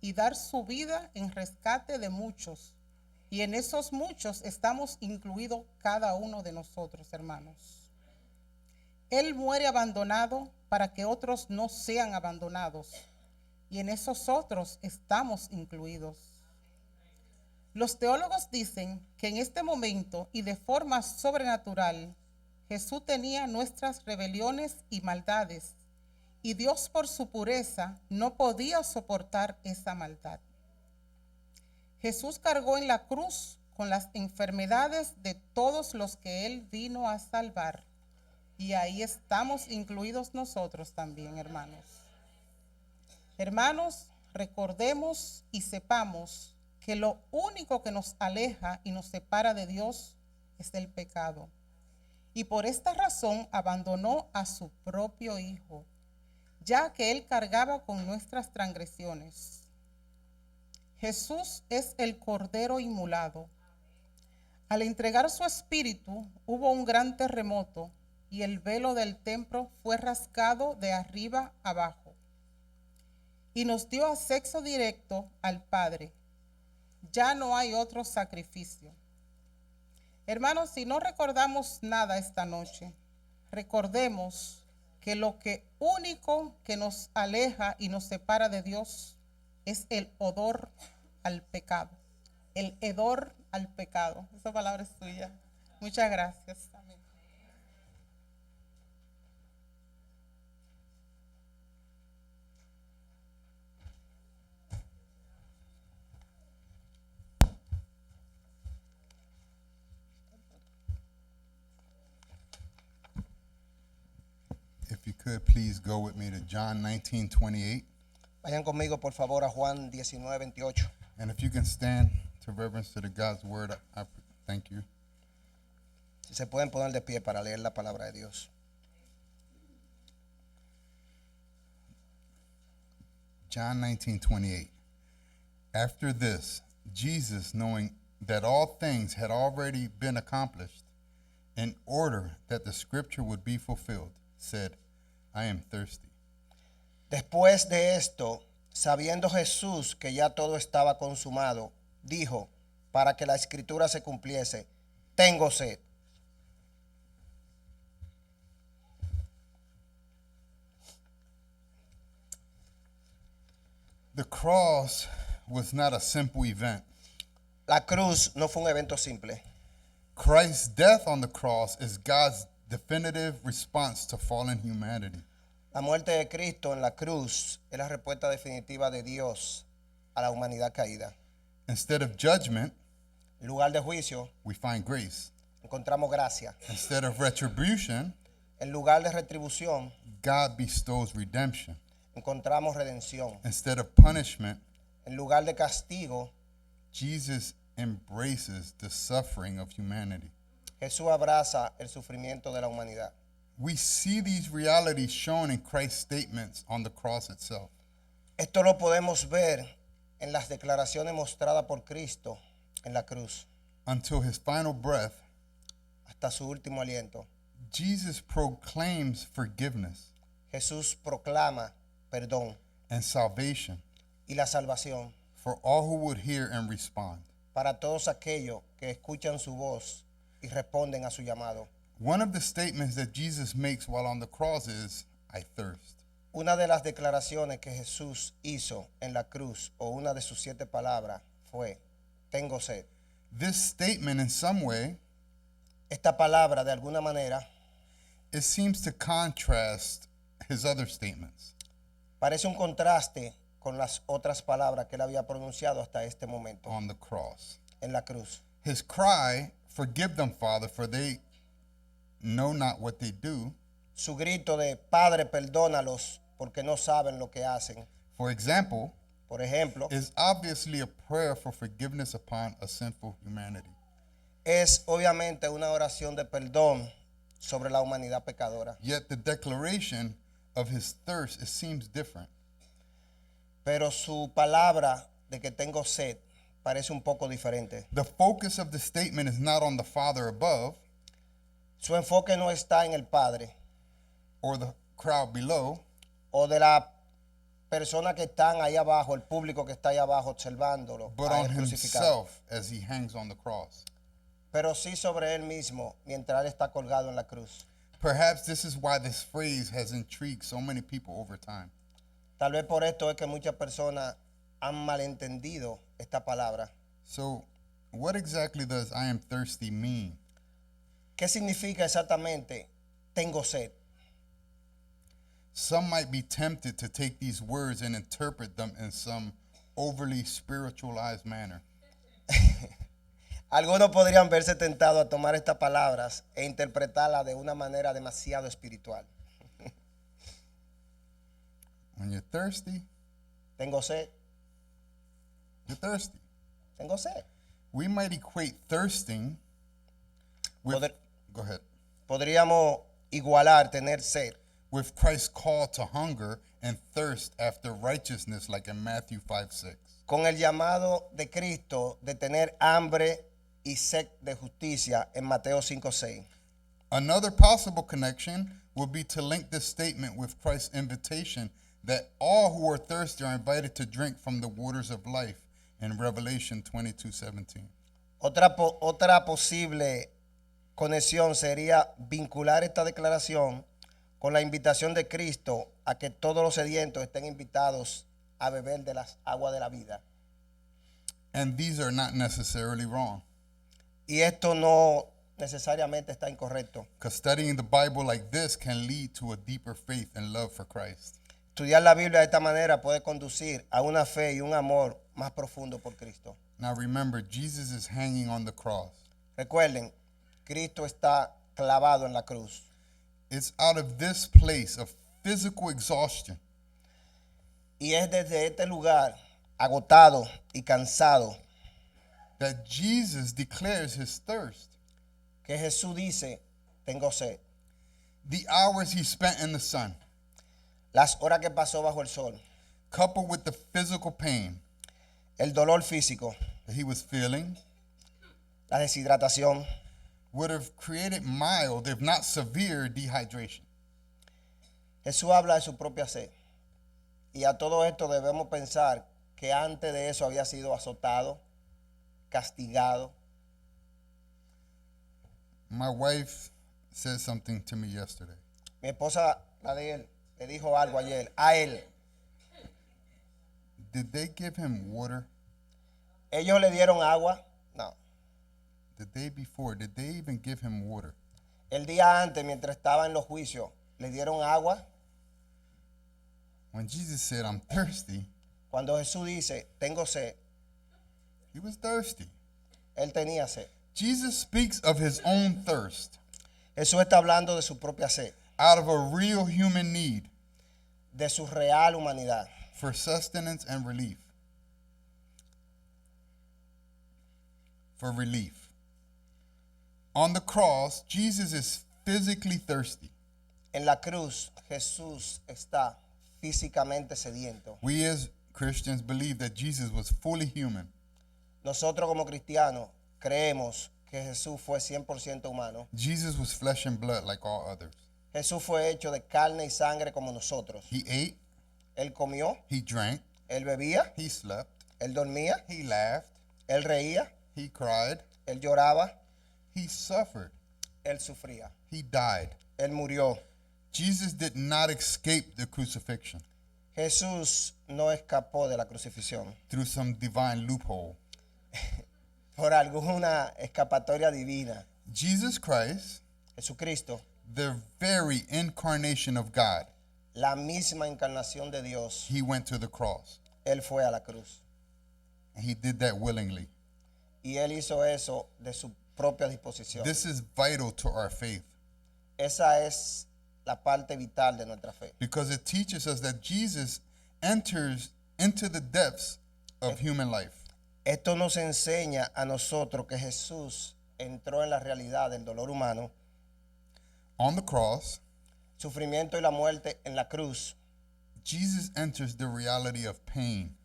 D: y dar su vida en rescate de muchos. Y en esos muchos estamos incluidos cada uno de nosotros, hermanos. Él muere abandonado para que otros no sean abandonados. Y en esos otros estamos incluidos. Los teólogos dicen que en este momento y de forma sobrenatural, Jesús tenía nuestras rebeliones y maldades, y Dios por su pureza no podía soportar esa maldad. Jesús cargó en la cruz con las enfermedades de todos los que Él vino a salvar, y ahí estamos incluidos nosotros también, hermanos. Hermanos, recordemos y sepamos que lo único que nos aleja y nos separa de Dios es el pecado. Y por esta razón abandonó a su propio Hijo, ya que Él cargaba con nuestras transgresiones. Jesús es el Cordero inmolado. Al entregar su espíritu, hubo un gran terremoto y el velo del templo fue rasgado de arriba abajo y nos dio acceso directo al Padre. Ya no hay otro sacrificio. Hermanos, si no recordamos nada esta noche, recordemos que lo único que nos aleja y nos separa de Dios es el hedor al pecado. El hedor al pecado. Esa palabra es suya. Muchas gracias. Amén.
E: If you could, please go with me to John 19:28.
B: Vayan conmigo, por favor, a Juan 19:28.
E: And if you can stand to reverence to the God's word, I thank you.
B: Si se pueden poner de pie para leer la palabra de Dios.
E: John 19:28. After this, Jesus, knowing that all things had already been accomplished, in order that the scripture would be fulfilled, said, I am thirsty.
B: Después de esto, sabiendo Jesús que ya todo estaba consumado, dijo, para que la escritura se cumpliese, tengo sed.
E: The cross was not a simple event.
B: La cruz no fue un evento simple.
E: Christ's death on the cross is God's definitive response to fallen humanity.
B: La muerte de Cristo en la cruz es la respuesta definitiva de Dios a la humanidad caída.
E: Instead of judgment,
B: En lugar de juicio,
E: we find grace.
B: encontramos gracia.
E: Instead of retribution,
B: En lugar de retribución,
E: God bestows redemption.
B: encontramos redención.
E: Instead of punishment,
B: En lugar de castigo,
E: Jesus embraces the suffering of humanity.
B: Jesús abraza el sufrimiento de la humanidad.
E: We see these realities shown in Christ's statements on the cross itself.
B: Esto lo podemos ver en las declaraciones mostradas por Cristo en la cruz,
E: Until his final breath,
B: hasta su último aliento.
E: Jesus proclaims forgiveness
B: Jesús proclama perdón
E: and salvation
B: y la salvación
E: for all who would hear and respond.
B: para todos aquellos que escuchan su voz y responden a su llamado.
E: One of the statements that Jesus makes while on the cross is, I thirst.
B: Una de las declaraciones que Jesús hizo en la cruz, o una de sus 7 palabras, fue, tengo sed.
E: This statement, in some way,
B: Esta palabra, de alguna manera,
E: it seems to contrast his other statements.
B: parece un contraste con las otras palabras que él había pronunciado hasta este momento
E: On the cross.
B: en la cruz.
E: His cry, forgive them, Father, for they know not what they do,
B: Su grito de, Padre, perdónalos porque no saben lo que hacen,
E: for example,
B: por ejemplo,
E: is obviously a prayer for forgiveness upon a sinful humanity.
B: es obviamente una oración de perdón sobre la humanidad pecadora.
E: Yet the declaration of his thirst, it seems different.
B: Pero su palabra de que tengo sed parece un poco diferente.
E: The focus of the statement is not on the Father above
B: Su enfoque no está en el Padre
E: or the crowd below,
B: o de la
F: personas que están ahí abajo, el público que está ahí abajo observándolo,
E: but
F: a
E: on
F: él crucificado.
E: himself as he hangs on the cross.
F: Pero sí sobre él mismo mientras él está colgado en la cruz.
E: Perhaps this is why this phrase has intrigued so many people over time.
F: Tal vez por esto es que muchas personas han malentendido esta palabra.
E: So, what exactly does I am thirsty mean?
F: ¿Qué significa exactamente tengo sed?
E: Some might be tempted to take these words and interpret them in some overly spiritualized manner.
F: Algunos podrían verse tentados a tomar estas palabras e interpretarlas de una manera demasiado espiritual.
E: When you're thirsty,
F: Tengo sed,
E: you're thirsty.
F: tengo sed.
E: We might equate thirsting with,
F: Poder-
E: go ahead,
F: Podríamos igualar tener sed
E: with Christ's call to hunger and thirst after righteousness, like in Matthew 5:6.
F: con el llamado de Cristo de tener hambre y sed de justicia en Mateo 5:6.
E: Another possible connection would be to link this statement with Christ's invitation that all who are thirsty are invited to drink from the waters of life in Revelation 22:17.
F: Otra posible conexión sería vincular esta declaración con la invitación de Cristo a que todos los sedientos estén invitados a beber de las aguas de la vida.
E: And these are not necessarily wrong,
F: Y esto no necesariamente está incorrecto.
E: because studying the Bible like this can lead to a deeper faith and love for Christ.
F: Estudiar la Biblia de esta manera puede conducir a una fe y un amor más profundo por Cristo.
E: Now remember, Jesus is hanging on the cross.
F: Recuerden, Cristo está clavado en la cruz.
E: It's out of this place of physical exhaustion
F: Y es desde este lugar, agotado y cansado,
E: that Jesus declares his thirst.
F: que Jesús dice, tengo sed.
E: The hours he spent in the sun,
F: Las horas que pasó bajo el sol,
E: coupled with the physical pain
F: el dolor físico,
E: that he was feeling,
F: la deshidratación,
E: would have created mild, if not severe, dehydration.
F: Jesús habla de su propia sed. Y a todo esto debemos pensar que antes de eso había sido azotado, castigado.
E: My wife said something to me yesterday.
F: Mi esposa, la de él, le dijo algo ayer a él.
E: Did they give him water?
F: Ellos le dieron agua. No.
E: The day before, did they even give him water?
F: El día antes, mientras estaba en los juicios, le dieron agua.
E: When Jesus said, I'm thirsty,
F: Cuando Jesús dice, tengo sed,
E: he was thirsty.
F: él tenía sed.
E: Jesus speaks of his own thirst
F: Jesús está hablando de su propia sed,
E: out of a real human need
F: de su real humanidad,
E: for sustenance and relief. For relief. On the cross, Jesus is physically thirsty.
F: En la cruz, Jesús está físicamente sediento.
E: We as Christians believe that Jesus was fully human.
F: Nosotros como cristianos creemos que Jesús fue 100% humano.
E: Jesus was flesh and blood like all others.
F: Jesús fue hecho de carne y sangre como nosotros.
E: He ate,
F: Él comió,
E: he drank,
F: él bebía,
E: he slept,
F: él dormía,
E: he laughed,
F: él reía,
E: he cried,
F: él lloraba,
E: he suffered,
F: él sufría,
E: he died.
F: él murió.
E: Jesus did not escape the crucifixion
F: Jesús no escapó de la crucifixión
E: through some divine loophole.
F: por alguna escapatoria divina.
E: Jesus Christ,
F: Jesucristo,
E: the very incarnation of God,
F: la misma encarnación de Dios,
E: he went to the cross.
F: él fue a la cruz.
E: And he did that willingly.
F: Y él hizo eso de su propia disposición.
E: This is vital to our faith
F: Esa es la parte vital de nuestra fe.
E: because it teaches us that Jesus enters into the depths of human life.
F: Esto nos enseña a nosotros que Jesús entró en la realidad del dolor humano,
E: On the cross,
F: sufrimiento y la muerte en la cruz.
E: Jesus enters the reality of pain,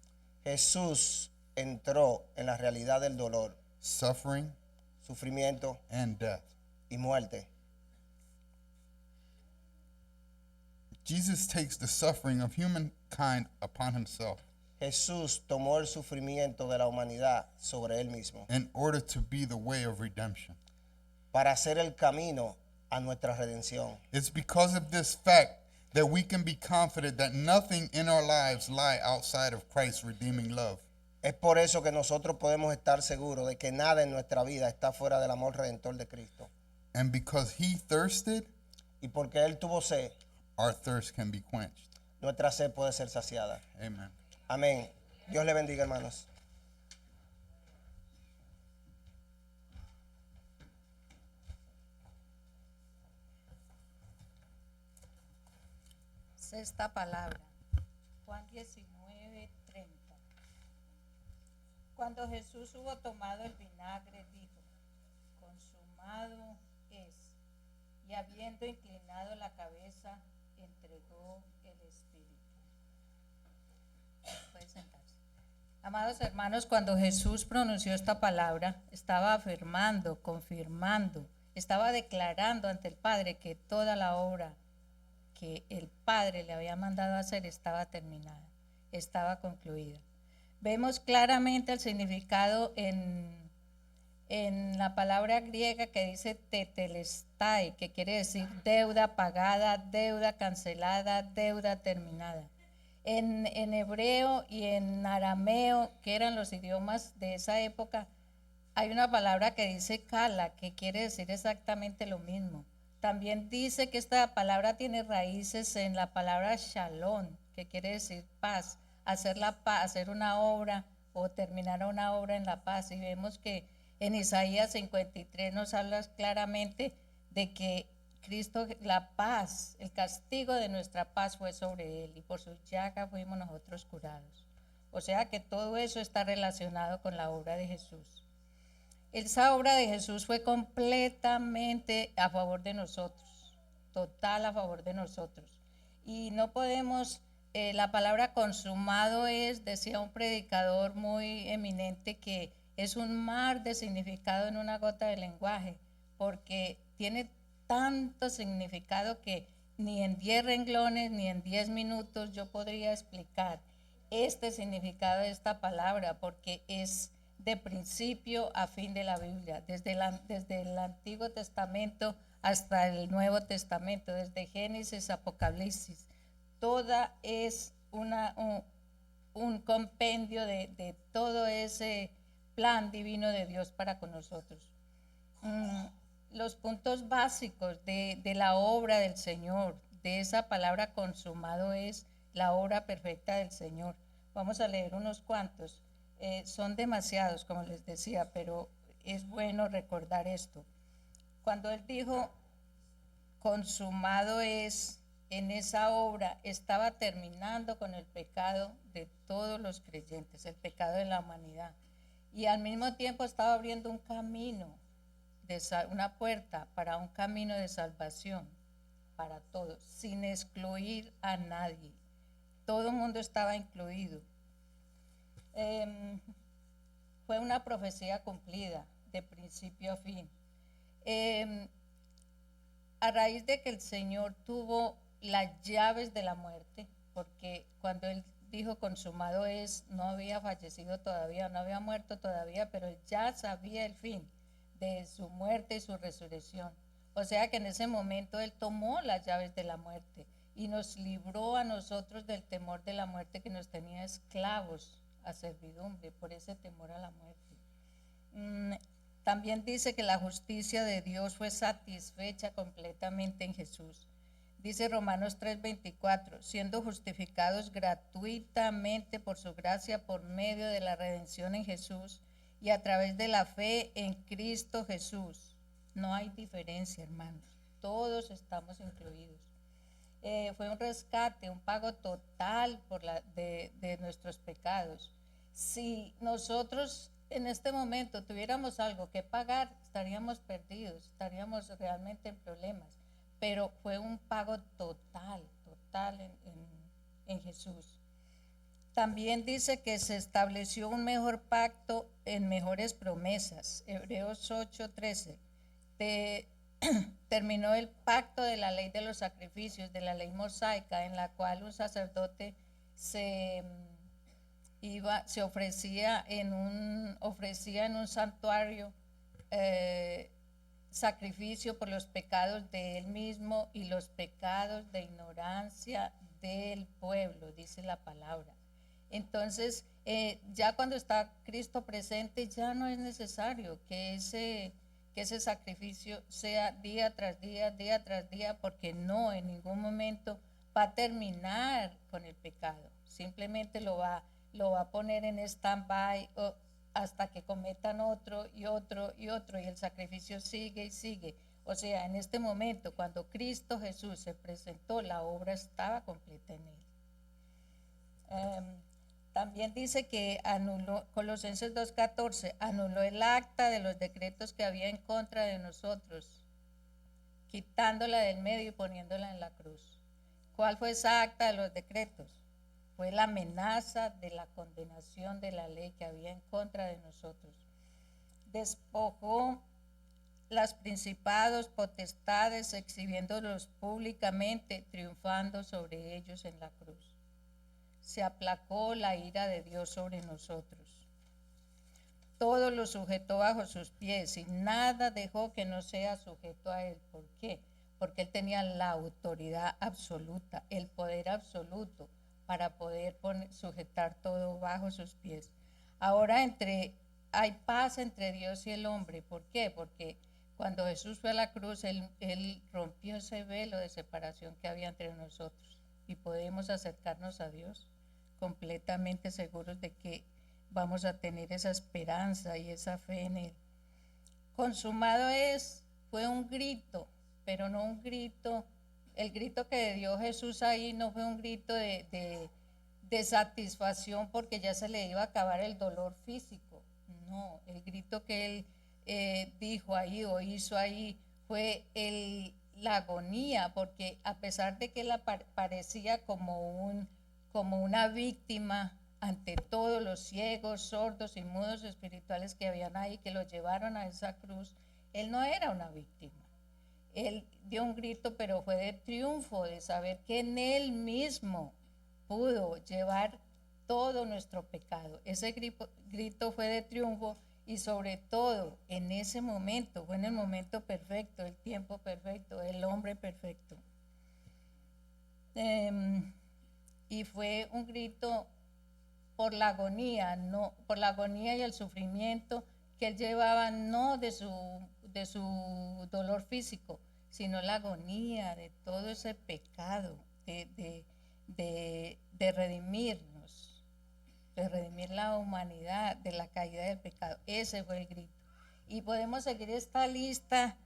F: Jesús entró en la realidad del dolor,
E: suffering,
F: sufrimiento
E: and death.
F: y muerte.
E: Jesus takes the suffering of human mankind upon himself
F: Jesús tomó el sufrimiento de la humanidad sobre él mismo
E: in order to be the way of redemption.
F: para hacer el camino a nuestra redención.
E: It's because of this fact that we can be confident that nothing in our lives lie outside of Christ's redeeming love.
F: Es por eso que nosotros podemos estar seguros de que nada en nuestra vida está fuera del amor redentor de Cristo.
E: And because he thirsted,
F: Y porque Él tuvo sed,
E: our thirst can be quenched.
F: nuestra sed puede ser saciada.
E: Amen.
F: Amén. Dios le bendiga, hermanos.
G: Sexta palabra, Juan 19:30. Cuando Jesús hubo tomado el vinagre, dijo, consumado es, y habiendo inclinado la cabeza, entregó el Espíritu. Puede sentarse. Amados hermanos, cuando Jesús pronunció esta palabra, estaba afirmando, confirmando, estaba declarando ante el Padre que toda la obra que el Padre le había mandado hacer estaba terminada, estaba concluida. Vemos claramente el significado en la palabra griega que dice tetelestai, que quiere decir deuda pagada, deuda cancelada, deuda terminada. En hebreo y en arameo, que eran los idiomas de esa época, hay una palabra que dice kala, que quiere decir exactamente lo mismo. También dice que esta palabra tiene raíces en la palabra shalom, que quiere decir paz, hacer la paz, hacer una obra o terminar una obra en la paz. Y vemos que en Isaías 53 nos habla claramente de que Cristo, la paz, el castigo de nuestra paz fue sobre él y por sus llagas fuimos nosotros curados. O sea que todo eso está relacionado con la obra de Jesús. Esa obra de Jesús fue completamente a favor de nosotros, total a favor de nosotros. Y no podemos, la palabra consumado es, decía un predicador muy eminente, que es un mar de significado en una gota de lenguaje, porque tiene tanto significado que ni en 10 renglones ni en 10 minutos yo podría explicar este significado de esta palabra, porque es de principio a fin de la Biblia, desde el Antiguo Testamento hasta el Nuevo Testamento, desde Génesis a Apocalipsis. Toda es un compendio de todo ese plan divino de Dios para con nosotros. Los puntos básicos de la obra del Señor, de esa palabra consumado, es la obra perfecta del Señor. Vamos a leer unos cuantos. Son demasiados, como les decía, pero es bueno recordar esto. Cuando Él dijo, consumado es, en esa obra estaba terminando con el pecado de todos los creyentes, el pecado de la humanidad. Y al mismo tiempo estaba abriendo un camino, una puerta para un camino de salvación para todos, sin excluir a nadie. Todo el mundo estaba incluido. Fue una profecía cumplida de principio a fin. A raíz de que el Señor tuvo las llaves de la muerte, porque cuando Él dijo consumado es, no había fallecido todavía, no había muerto todavía, pero Él ya sabía el fin de su muerte y su resurrección. O sea que en ese momento Él tomó las llaves de la muerte y nos libró a nosotros del temor de la muerte que nos tenía esclavos a servidumbre, por ese temor a la muerte. También dice que la justicia de Dios fue satisfecha completamente en Jesús. Dice Romanos 3:24, siendo justificados gratuitamente por su gracia por medio de la redención en Jesús y a través de la fe en Cristo Jesús. No hay diferencia, hermanos, todos estamos incluidos. Fue un rescate, un pago total de nuestros pecados. Si nosotros en este momento tuviéramos algo que pagar, estaríamos perdidos, estaríamos realmente en problemas. Pero fue un pago total en Jesús. También dice que se estableció un mejor pacto en mejores promesas. Hebreos 8:13. Terminó el pacto de la ley de los sacrificios, de la ley mosaica, en la cual un sacerdote se ofrecía en un santuario sacrificio por los pecados de él mismo y los pecados de ignorancia del pueblo, dice la palabra. Entonces, ya cuando está Cristo presente, ya no es necesario que ese sacrificio sea día tras día, porque no, en ningún momento va a terminar con el pecado. Simplemente lo va a poner en stand-by hasta que cometan otro, y el sacrificio sigue y sigue. O sea, en este momento, cuando Cristo Jesús se presentó, la obra estaba completa en él. También dice que anuló, Colosenses 2:14, anuló el acta de los decretos que había en contra de nosotros, quitándola del medio y poniéndola en la cruz. ¿Cuál fue esa acta de los decretos? Fue la amenaza de la condenación de la ley que había en contra de nosotros. Despojó las principados, potestades, exhibiéndolos públicamente, triunfando sobre ellos en la cruz. Se aplacó la ira de Dios sobre nosotros. Todo lo sujetó bajo sus pies y nada dejó que no sea sujeto a él. ¿Por qué? Porque él tenía la autoridad absoluta, el poder absoluto para poder sujetar todo bajo sus pies. Ahora hay paz entre Dios y el hombre. ¿Por qué? Porque cuando Jesús fue a la cruz, él rompió ese velo de separación que había entre nosotros y podemos acercarnos a Dios completamente seguros de que vamos a tener esa esperanza y esa fe en Él. Consumado fue un grito, pero no un grito, el grito que dio Jesús ahí no fue un grito de satisfacción porque ya se le iba a acabar el dolor físico. No, el grito que él dijo ahí o hizo ahí fue la agonía, porque a pesar de que él parecía como una víctima ante todos los ciegos, sordos y mudos espirituales que habían ahí, que lo llevaron a esa cruz, él no era una víctima. Él dio un grito, pero fue de triunfo, de saber que en él mismo pudo llevar todo nuestro pecado. Ese grito fue de triunfo y sobre todo en ese momento, fue en el momento perfecto, el tiempo perfecto, el hombre perfecto. Y fue un grito por la agonía, no, por la agonía y el sufrimiento que él llevaba, no de su dolor físico, sino la agonía de todo ese pecado, de redimirnos, de redimir la humanidad de la caída del pecado. Ese fue el grito. Y podemos seguir esta lista,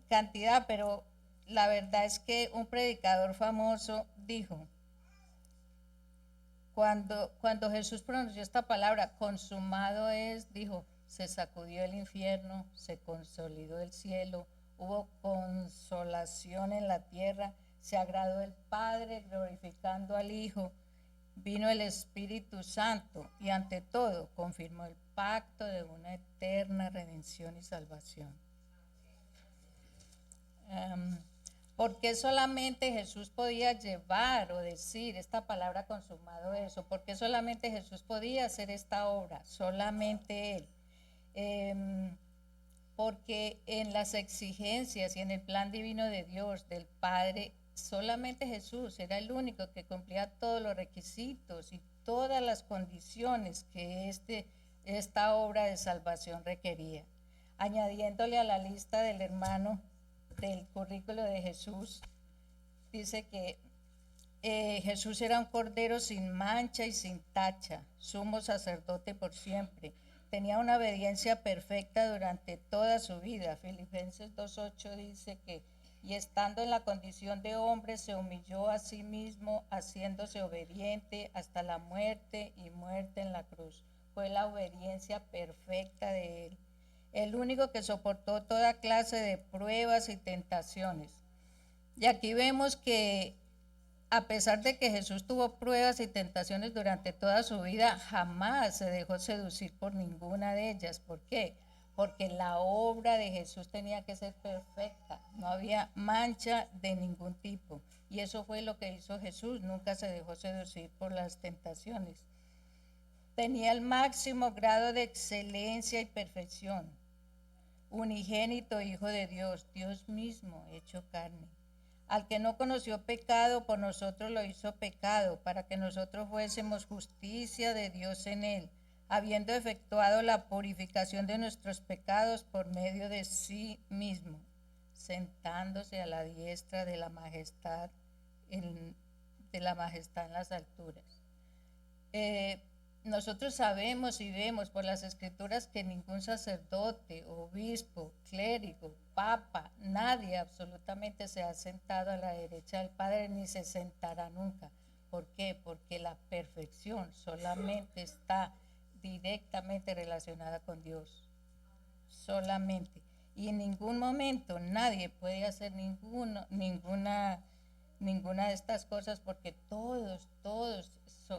G: cantidad, pero la verdad es que un predicador famoso dijo, cuando Jesús pronunció esta palabra, consumado es, dijo, se sacudió el infierno, se consolidó el cielo, hubo consolación en la tierra, se agradó el Padre glorificando al Hijo, vino el Espíritu Santo y ante todo confirmó el pacto de una eterna redención y salvación. ¿Por qué solamente Jesús podía llevar o decir esta palabra consumado eso? ¿Por qué solamente Jesús podía hacer esta obra? Solamente Él. Porque en las exigencias y en el plan divino de Dios, del Padre, solamente Jesús era el único que cumplía todos los requisitos y todas las condiciones que esta obra de salvación requería. Añadiéndole a la lista del hermano del currículo de Jesús, dice que Jesús era un cordero sin mancha y sin tacha, sumo sacerdote por siempre. Tenía una obediencia perfecta durante toda su vida. Filipenses 2:8 dice que, y estando en la condición de hombre, se humilló a sí mismo, haciéndose obediente hasta la muerte y muerte en la cruz. Fue la obediencia perfecta de él. El único que soportó toda clase de pruebas y tentaciones. Y aquí vemos que a pesar de que Jesús tuvo pruebas y tentaciones durante toda su vida, jamás se dejó seducir por ninguna de ellas. ¿Por qué? Porque la obra de Jesús tenía que ser perfecta, no había mancha de ningún tipo. Y eso fue lo que hizo Jesús, nunca se dejó seducir por las tentaciones. Tenía el máximo grado de excelencia y perfección. Unigénito Hijo de Dios, Dios mismo hecho carne. Al que no conoció pecado, por nosotros lo hizo pecado, para que nosotros fuésemos justicia de Dios en él, habiendo efectuado la purificación de nuestros pecados por medio de sí mismo, sentándose a la diestra de la majestad en las alturas. Nosotros sabemos y vemos por las escrituras que ningún sacerdote, obispo, clérigo, papa, nadie absolutamente se ha sentado a la derecha del Padre ni se sentará nunca. ¿Por qué? Porque la perfección solamente está directamente relacionada con Dios. Solamente. Y en ningún momento nadie puede hacer ninguna de estas cosas porque todos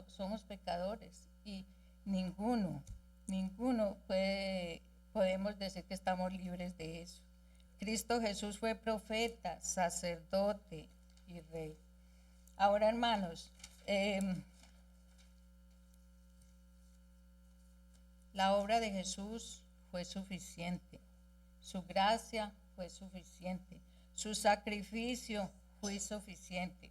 G: somos pecadores y ninguno podemos decir que estamos libres de eso. Cristo Jesús fue profeta, sacerdote y rey. Ahora, hermanos, la obra de Jesús fue suficiente, su gracia fue suficiente, su sacrificio fue suficiente.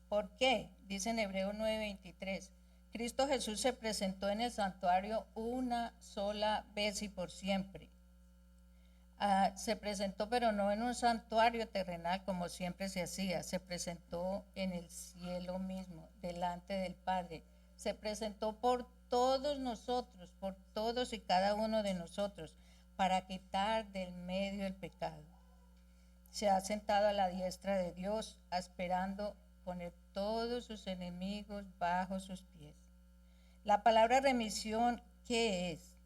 G: ¿Por qué? Dice en Hebreos 9:23, Cristo Jesús se presentó en el santuario una sola vez y por siempre. Se presentó, pero no en un santuario terrenal como siempre se hacía, se presentó en el cielo mismo, delante del Padre. Se presentó por todos nosotros, por todos y cada uno de nosotros, para quitar del medio el pecado. Se ha sentado a la diestra de Dios, esperando poner todos sus enemigos bajo sus pies. La palabra remisión, ¿qué es?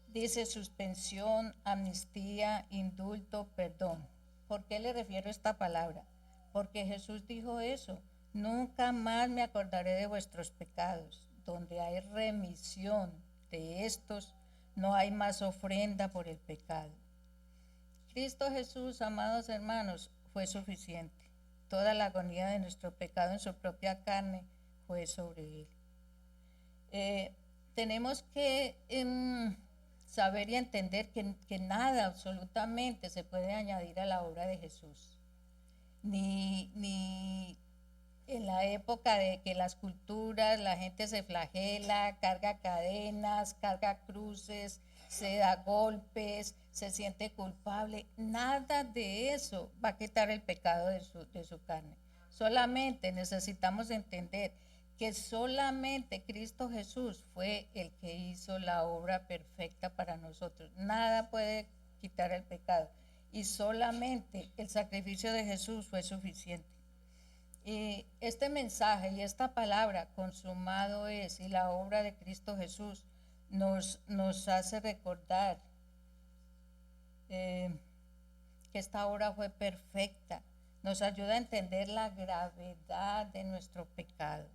G: Dice suspensión, amnistía, indulto, perdón. ¿Por qué le refiero a esta palabra? Porque Jesús dijo eso. Nunca más me acordaré de vuestros pecados. Donde hay remisión de estos, no hay más ofrenda por el pecado. Cristo Jesús, amados hermanos, fue suficiente. Toda la agonía de nuestro pecado en su propia carne fue sobre él. Tenemos que saber y entender que nada absolutamente se puede añadir a la obra de Jesús. Ni en la época de que las culturas, la gente se flagela, carga cadenas, carga cruces, se da golpes, se siente culpable. Nada de eso va a quitar el pecado de su carne. Solamente necesitamos entender que solamente Cristo Jesús fue el que hizo la obra perfecta para nosotros. Nada puede quitar el pecado. Y solamente el sacrificio de Jesús fue suficiente. Y este mensaje y esta palabra, consumado es, y la obra de Cristo Jesús, nos hace recordar que esta obra fue perfecta. Nos ayuda a entender la gravedad de nuestro pecado.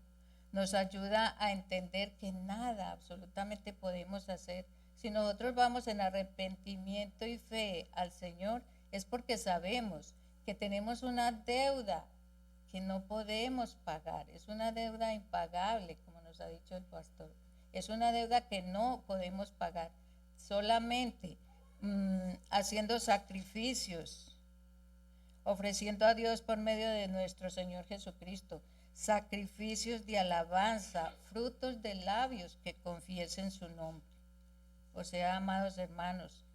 G: Nos ayuda a entender que nada absolutamente podemos hacer. Si nosotros vamos en arrepentimiento y fe al Señor, es porque sabemos que tenemos una deuda que no podemos pagar. Es una deuda impagable, como nos ha dicho el pastor. Es una deuda que no podemos pagar. Solamente haciendo sacrificios, ofreciendo a Dios por medio de nuestro Señor Jesucristo, sacrificios de alabanza, frutos de labios que confiesen su nombre. O sea, amados hermanos,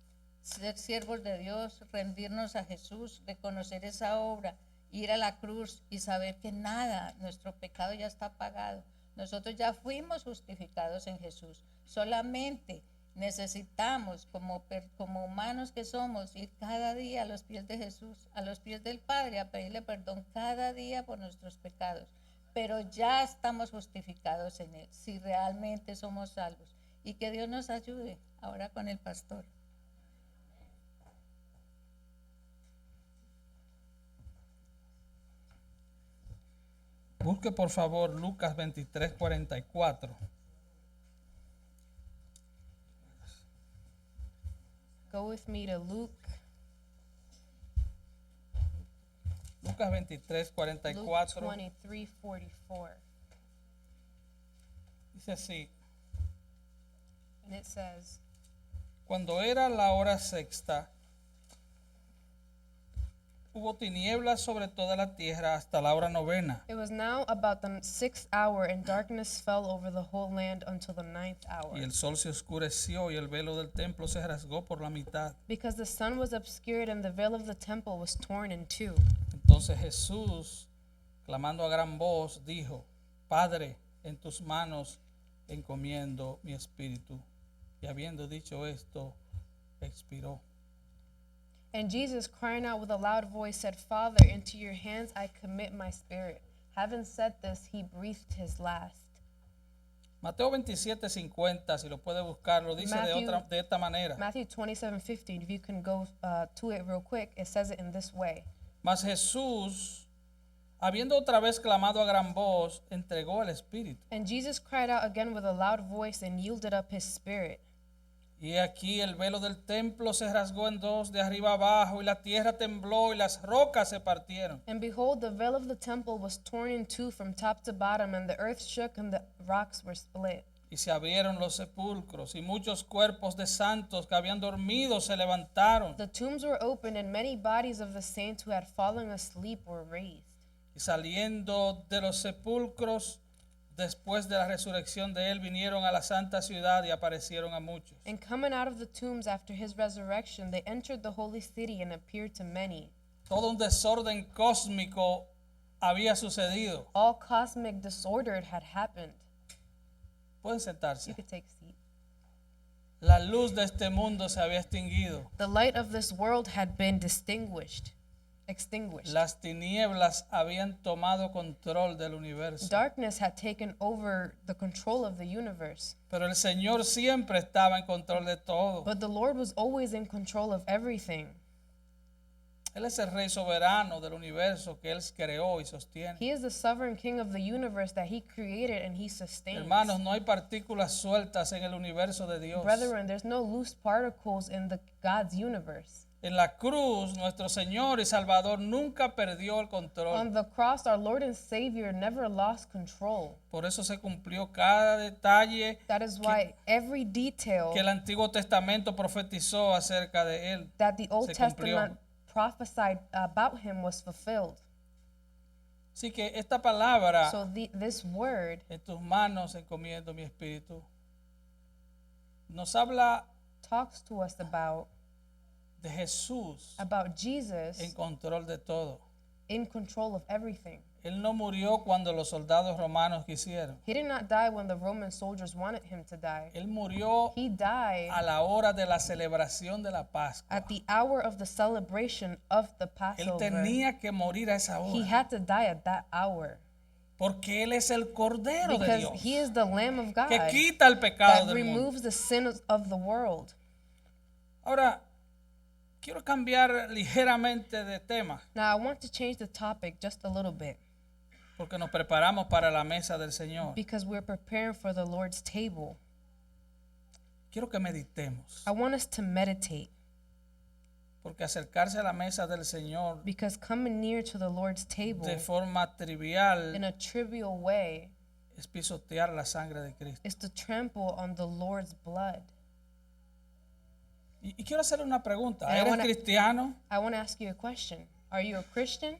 G: ser siervos de Dios, rendirnos a Jesús, reconocer esa obra, ir a la cruz y saber que nada, nuestro pecado ya está pagado. Nosotros ya fuimos justificados en Jesús. Solamente necesitamos, como humanos que somos, ir cada día a los pies de Jesús, a los pies del Padre, a pedirle perdón cada día por nuestros pecados. Pero ya estamos justificados en Él, si realmente somos salvos. Y que Dios nos ayude ahora con el pastor.
H: Busque por favor Lucas 23:44.
A: Go with me to Luke
H: Lucas 23,
A: Luke
H: 44.
A: 23:44.
H: Dice así.
A: And it says,
H: Cuando era la hora sexta, hubo tinieblas sobre toda la tierra hasta la hora novena.
A: it was now about the 6th hour, and darkness fell over the whole land until the 9th hour.
H: Y el sol se oscureció y el velo del templo se rasgó por la mitad.
A: Because the sun was obscured and the veil of the temple was torn in two.
H: Entonces Jesús, clamando a gran voz, dijo, Padre, en tus manos encomiendo mi espíritu. Y habiendo dicho esto, expiró.
A: And Jesus, crying out with a loud voice, said, Father, into your hands I commit my spirit. Having said this, he breathed his last.
H: Mateo 27:50, si lo puede buscar, lo dice de esta manera.
A: Matthew 27:15, if you can go to it real quick, it says it in this way.
H: Mas Jesús, habiendo otra vez clamado a gran voz, entregó el espíritu.
A: And Jesus cried out again with a loud voice and yielded up his spirit.
H: Y aquí el velo del templo se rasgó en dos de arriba abajo, y la tierra tembló y las rocas se partieron.
A: And behold, the veil of the temple was torn in two from top to bottom, and the earth shook and the rocks were split.
H: Y se abrieron los sepulcros, y muchos cuerpos de santos que habían dormido se levantaron.
A: The tombs were opened, and many bodies of the saints who had fallen asleep were raised.
H: Y saliendo de los sepulcros, después de la resurrección de él, vinieron a la santa ciudad y aparecieron a muchos.
A: And coming out of the tombs after his resurrection, they entered the holy city and appeared to many.
H: Todo un desorden cósmico había sucedido.
A: All cosmic disorder had happened.
H: Pueden
A: You
H: sentarse.
A: could take a seat.
H: La luz de este mundo se había extinguido.
A: The light of this world had been extinguished.
H: Las tinieblas habían tomado control del universo.
A: Darkness had taken over the control of the universe.
H: Pero el Señor siempre estaba en control de todo.
A: But the Lord was always in control of everything.
H: Él es el Rey soberano del universo que Él creó y sostiene.
A: He is the sovereign king of the universe that he created and he sustains.
H: Hermanos, no hay partículas sueltas en el universo de Dios.
A: Brethren, there's no loose particles in the God's universe.
H: En la cruz, nuestro Señor y Salvador nunca perdió el
A: On
H: control.
A: the cross, our Lord and Savior never lost control.
H: Por eso se cumplió cada detalle
A: That is why every detail
H: que el Antiguo Testamento profetizó acerca de Él
A: that the Old
H: se cumplió.
A: Testament prophesied about him was fulfilled.
H: Así que esta palabra,
A: So this word
H: en tus manos encomiendo mi espíritu, nos habla
A: talks to us
H: de Jesús
A: about Jesus
H: en control de todo.
A: in control of everything.
H: Él no murió cuando los soldados romanos quisieron.
A: He did not die when the Roman soldiers wanted him to die.
H: Él murió
A: He died
H: a la hora de la celebración de la Pascua.
A: at the hour of the celebration of the
H: Él
A: Passover.
H: tenía que morir a esa
A: He
H: hora
A: had to die at that hour
H: porque Él es el Cordero de
A: because
H: Dios
A: he is the Lamb of God
H: que quita el pecado
A: that
H: del mundo.
A: removes the sins of the world.
H: Ahora, quiero cambiar ligeramente de tema
A: Now, I want to change the topic just a little bit
H: porque nos preparamos para la mesa del Señor.
A: because we're preparing for the Lord's table.
H: Quiero que meditemos
A: I want us to meditate
H: porque acercarse a la mesa del Señor
A: because coming near to the Lord's table
H: de forma trivial
A: in a trivial way
H: es pisotear la sangre de Cristo.
A: is to trample on the Lord's blood.
H: Y quiero hacerle una pregunta.
A: And I
H: ¿Eres
A: wanna-
H: cristiano?
A: I want to ask you a question. Are you a Christian?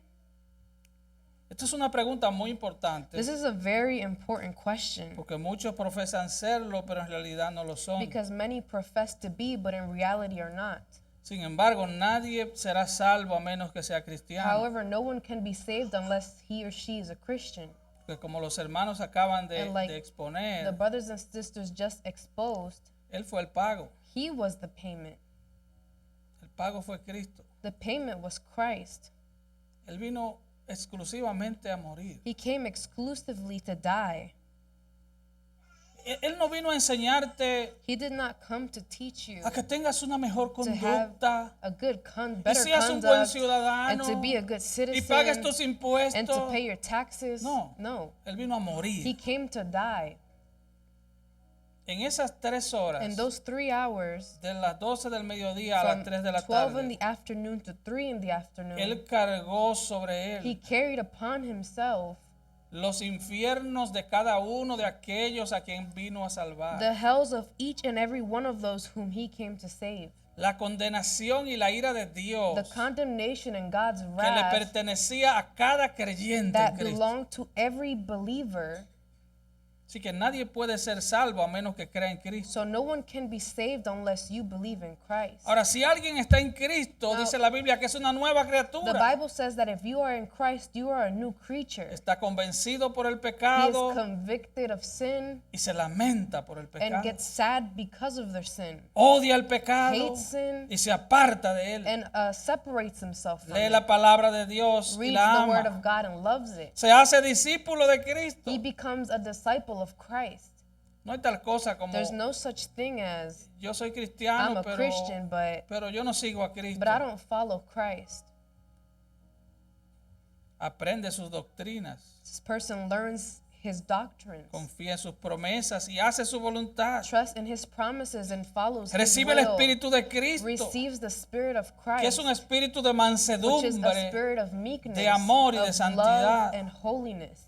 H: Esta es una pregunta muy importante
A: This is a very important question
H: porque muchos profesan serlo, pero en realidad no lo son.
A: because many profess to be, but in reality are not.
H: Sin embargo, nadie será salvo a menos que sea cristiano.
A: However, no one can be saved unless he or she is a Christian.
H: Porque como los hermanos acaban de
A: And like
H: de
A: The
H: exponer,
A: brothers and sisters just exposed,
H: Él fue el pago.
A: he was the payment.
H: El pago fue Cristo.
A: The payment was Christ.
H: Él vino exclusivamente a morir.
A: He came exclusively to die.
H: Él no vino a enseñarte
A: He did not come to teach you
H: a que tengas una mejor
A: to have
H: conducta
A: a good,
H: y
A: better
H: seas un buen
A: conduct
H: ciudadano
A: and to be a good
H: y pagues
A: citizen
H: tus
A: and
H: impuestos.
A: to pay your taxes.
H: No.
A: No.
H: Él vino a
A: He
H: morir.
A: came to die.
H: En esas 3 horas,
I: In those 3 hours,
H: de las 12 del mediodía a las
I: from
H: 3 de la
I: 12 in
H: tarde,
I: the afternoon to 3 in the afternoon,
H: Él cargó sobre
I: he
H: Él
I: carried upon himself
H: los infiernos de cada uno de aquellos a quien vino a salvar.
I: the hells of each and every one of those whom he came to save.
H: La condenación y la ira de Dios
I: The condemnation and God's
H: que le
I: wrath
H: pertenecía a cada creyente en
I: that
H: Cristo.
I: belong to every believer.
H: Así que nadie puede ser salvo a menos que crea en Cristo.
I: So no one can be saved unless you believe in Christ.
H: Ahora, si alguien está en Cristo,
I: Now,
H: dice la Biblia que es una nueva
I: The
H: criatura.
I: Bible says that if you are in Christ, you are a new creature.
H: Está convencido por el
I: He is
H: pecado
I: convicted of sin
H: y se lamenta por el
I: and
H: pecado.
I: gets sad because of their sin.
H: Odia el pecado
I: Hates sin
H: y se aparta de él.
I: and separates himself from
H: Lee
I: it.
H: la palabra de Dios y
I: Reads
H: la
I: the word
H: ama.
I: of God and loves it.
H: Se hace discípulo de Cristo.
I: He becomes a disciple of Christ.
H: No hay tal cosa como
I: There's no such thing as
H: yo soy
I: I'm
H: cristiano,
I: a Christian,
H: pero yo no sigo a Cristo.
I: but I don't follow Christ.
H: Aprende sus doctrinas,
I: This person learns his doctrines,
H: confía en sus promesas y hace su voluntad.
I: trusts in his promises and follows his
H: Recibe el
I: will.
H: Espíritu de Cristo,
I: Receives the spirit of
H: que es
I: Christ,
H: un espíritu de
I: which is a
H: mansedumbre.
I: spirit of meekness,
H: de amor y de
I: of
H: santidad.
I: love and holiness.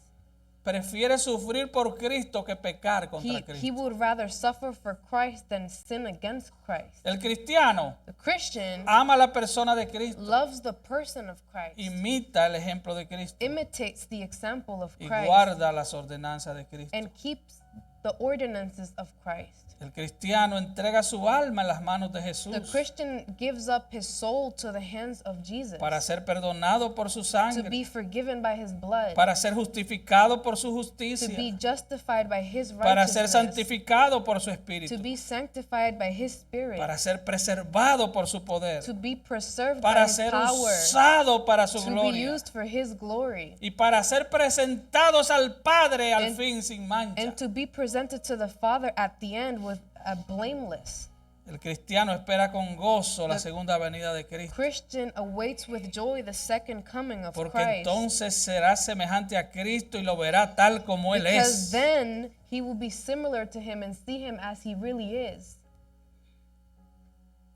H: Prefiere sufrir por Cristo que pecar
I: He
H: contra Cristo.
I: would rather suffer for Christ than sin against Christ.
H: El cristiano
I: The Christian
H: ama a la persona de Cristo,
I: loves the person of Christ,
H: imita el ejemplo de Cristo
I: imitates the example of
H: y
I: Christ,
H: guarda las ordenanzas de Cristo.
I: and keeps the ordinances of Christ.
H: El cristiano entrega su alma en las manos de Jesús
I: The Christian gives up his soul to the hands of Jesus
H: para ser perdonado por su
I: to
H: sangre,
I: be forgiven by his blood,
H: para ser justificado por su
I: to
H: justicia,
I: be justified by his
H: para ser
I: righteousness,
H: santificado por su
I: to
H: espíritu,
I: be sanctified by his spirit,
H: para ser preservado por su poder,
I: to be preserved by
H: para
I: his
H: ser
I: power,
H: usado para su
I: to be
H: gloria
I: used for his glory,
H: y para ser presentados al Padre al
I: And-
H: fin sin mancha.
I: and to be presented to the Father at the end with a blameless.
H: El cristiano espera con gozo la segunda venida de Cristo,
I: Christian awaits with joy the second coming of
H: porque
I: Christ,
H: entonces será semejante a Cristo y lo verá tal como Él
I: because
H: es.
I: then he will be similar to him and see him as he really is.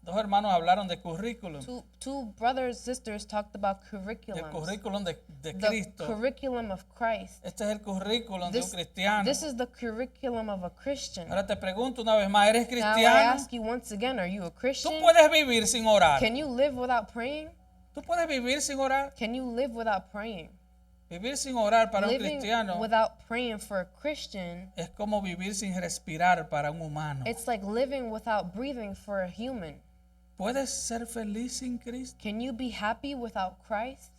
H: Dos hermanos hablaron de currículum,
I: Two brothers, sisters talked about
H: el
I: curriculums.
H: currículum de
I: The
H: Cristo.
I: curriculum of Christ.
H: Este es el currículum de un
I: This,
H: cristiano.
I: this is the curriculum of a Christian.
H: Ahora te pregunto una vez más, ¿eres
I: Now I
H: cristiano?
I: ask you once again, are you a
H: ¿Tú
I: Christian?
H: puedes vivir sin orar?
I: Can you live without praying?
H: ¿Tú puedes vivir sin orar?
I: Can you live without praying?
H: Vivir sin orar para un
I: Living
H: cristiano
I: without praying for a Christian,
H: es como vivir sin respirar para un humano.
I: it's like living without breathing for a human.
H: ¿Puedes ser feliz sin Cristo?
I: Can you be happy without Christ?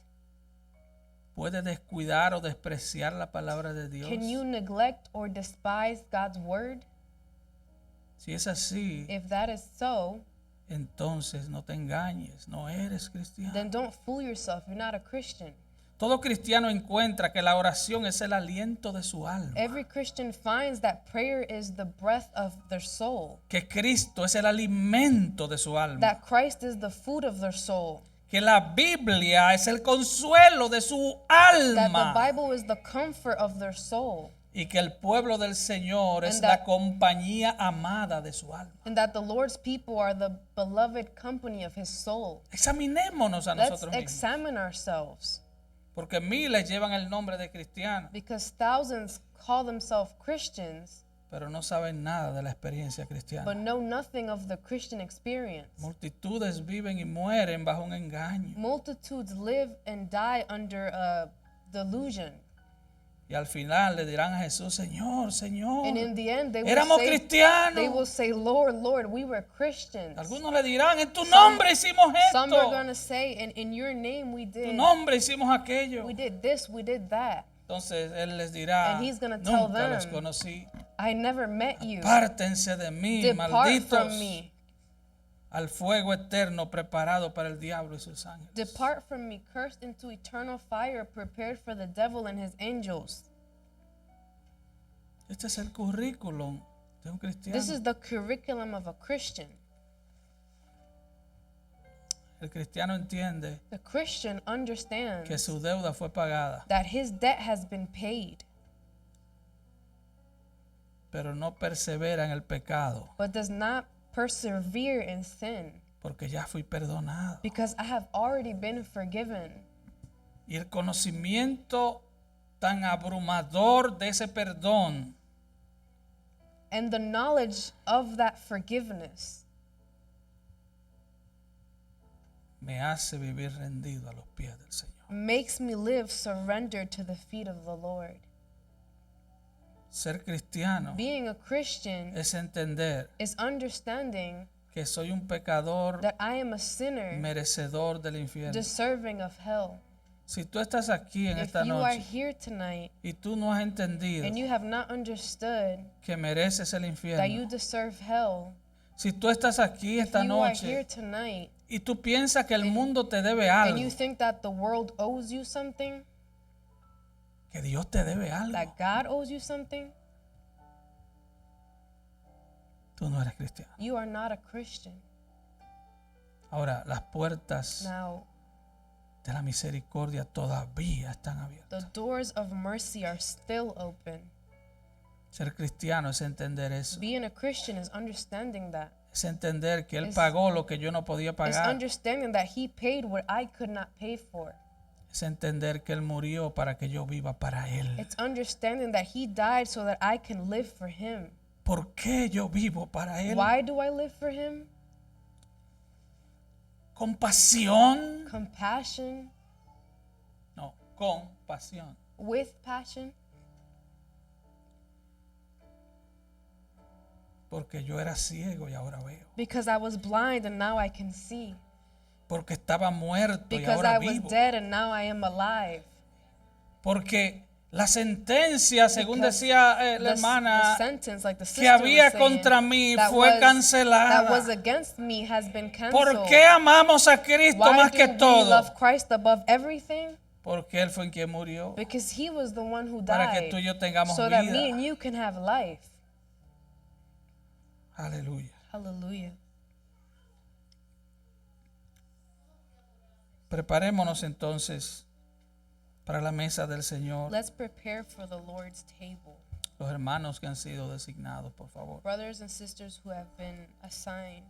H: ¿Puedes descuidar o despreciar la palabra de Dios?
I: Can you neglect or despise God's word?
H: Si es así,
I: If that is so,
H: entonces no te engañes, no eres cristiano.
I: then don't fool yourself. You're not a Christian.
H: Todo cristiano encuentra que la oración es el aliento de su alma,
I: Every Christian finds that prayer is the breath of their soul,
H: que Cristo es el alimento de su alma,
I: that Christ is the food of their soul,
H: que la Biblia es el consuelo de su
I: that the
H: alma
I: Bible is the comfort of their soul,
H: y que el pueblo del Señor es
I: And
H: la
I: that-
H: compañía amada de su alma.
I: and that the Lord's people are the beloved company of his soul.
H: Examinémonos a
I: Let's
H: nosotros mismos,
I: examine ourselves,
H: porque miles llevan el nombre de cristiano,
I: because thousands call themselves Christians
H: pero no saben nada de la experiencia
I: but
H: cristiana.
I: know nothing of the Christian experience.
H: Multitudes viven y mueren bajo un engaño.
I: Multitudes live and die under a delusion.
H: Y al final le dirán a Jesús, Señor, Señor,
I: And in the end,
H: éramos
I: they
H: cristianos.
I: will say, Lord, Lord, we were Christians.
H: Algunos le dirán, en tu nombre hicimos
I: Some are going
H: esto,
I: to say, in your name we
H: en tu
I: did.
H: nombre hicimos aquello.
I: We did this, we did that.
H: Entonces Él les dirá,
I: And he's gonna tell
H: nunca los
I: them,
H: conocí.
I: I never met you.
H: Pártense de mí,
I: Depart
H: malditos,
I: from me.
H: al fuego eterno preparado para el diablo y sus ángeles.
I: Depart from me, cursed into eternal fire, prepared for the devil and his angels.
H: Este es el currículum de un cristiano.
I: This is the curriculum of a Christian.
H: El cristiano entiende
I: The Christian
H: que
I: understands
H: su deuda fue pagada.
I: that his debt has been paid.
H: pero no persevera en el pecado,
I: but does not persevere in sin,
H: porque ya fui perdonado.
I: because I have already been forgiven.
H: Y el conocimiento tan abrumador de ese perdón
I: And the knowledge of that forgiveness
H: me hace vivir rendido a los pies del Señor.
I: makes me live surrendered to the feet of the Lord.
H: Ser cristiano
I: Being a Christian
H: es entender
I: is understanding
H: que soy un pecador
I: that I am a sinner
H: merecedor del infierno.
I: deserving of hell.
H: Si tú estás aquí en
I: If
H: esta
I: you are
H: noche
I: here tonight
H: y tú no has entendido
I: and you have not understood
H: que mereces el
I: that you
H: infierno,
I: deserve hell,
H: si tú estás aquí
I: if
H: esta
I: you are here
H: noche
I: tonight
H: y tú piensas que el mundo te debe
I: and
H: algo,
I: you think that the world owes you something,
H: que Dios te debe algo,
I: that God owes you something,
H: tú no eres cristiano.
I: you are not a Christian.
H: Ahora, las puertas
I: Now,
H: de la misericordia todavía están abiertas.
I: the doors of mercy are still open.
H: Ser cristiano es entender eso.
I: Being a Christian is understanding that.
H: Es entender que Él
I: Es-
H: pagó lo que yo no podía
I: It's
H: pagar.
I: understanding that He paid what I could not pay for.
H: Es entender que Él murió para que yo viva para Él.
I: It's understanding that He died so that I can live for Him.
H: ¿Por qué yo vivo para Él?
I: Why do I live for Him?
H: Compasión.
I: Compassion,
H: No, compasión.
I: with passion,
H: Porque yo era ciego y ahora veo.
I: because I was blind and now I can see.
H: Porque estaba muerto y
I: Because
H: ahora
I: I was
H: vivo.
I: dead and now I am alive.
H: Porque la sentencia, según
I: Because
H: decía la
I: The
H: hermana,
I: sentence, like the
H: que
I: sister
H: había
I: was saying,
H: contra mí
I: that
H: fue
I: was
H: cancelada.
I: against me has been canceled.
H: ¿Por qué amamos a Cristo
I: Why
H: más
I: do
H: que
I: we
H: todo?
I: love Christ above everything?
H: Porque Él fue quien murió.
I: Because He was the one who
H: Para que
I: died,
H: tú y yo tengamos
I: so that
H: vida.
I: me and you can have life.
H: Aleluya.
I: Hallelujah.
H: Preparémonos entonces para la mesa del Señor.
I: Let's prepare for the Lord's table.
H: Los hermanos que han sido designados, por favor.
I: Brothers and sisters who have been assigned,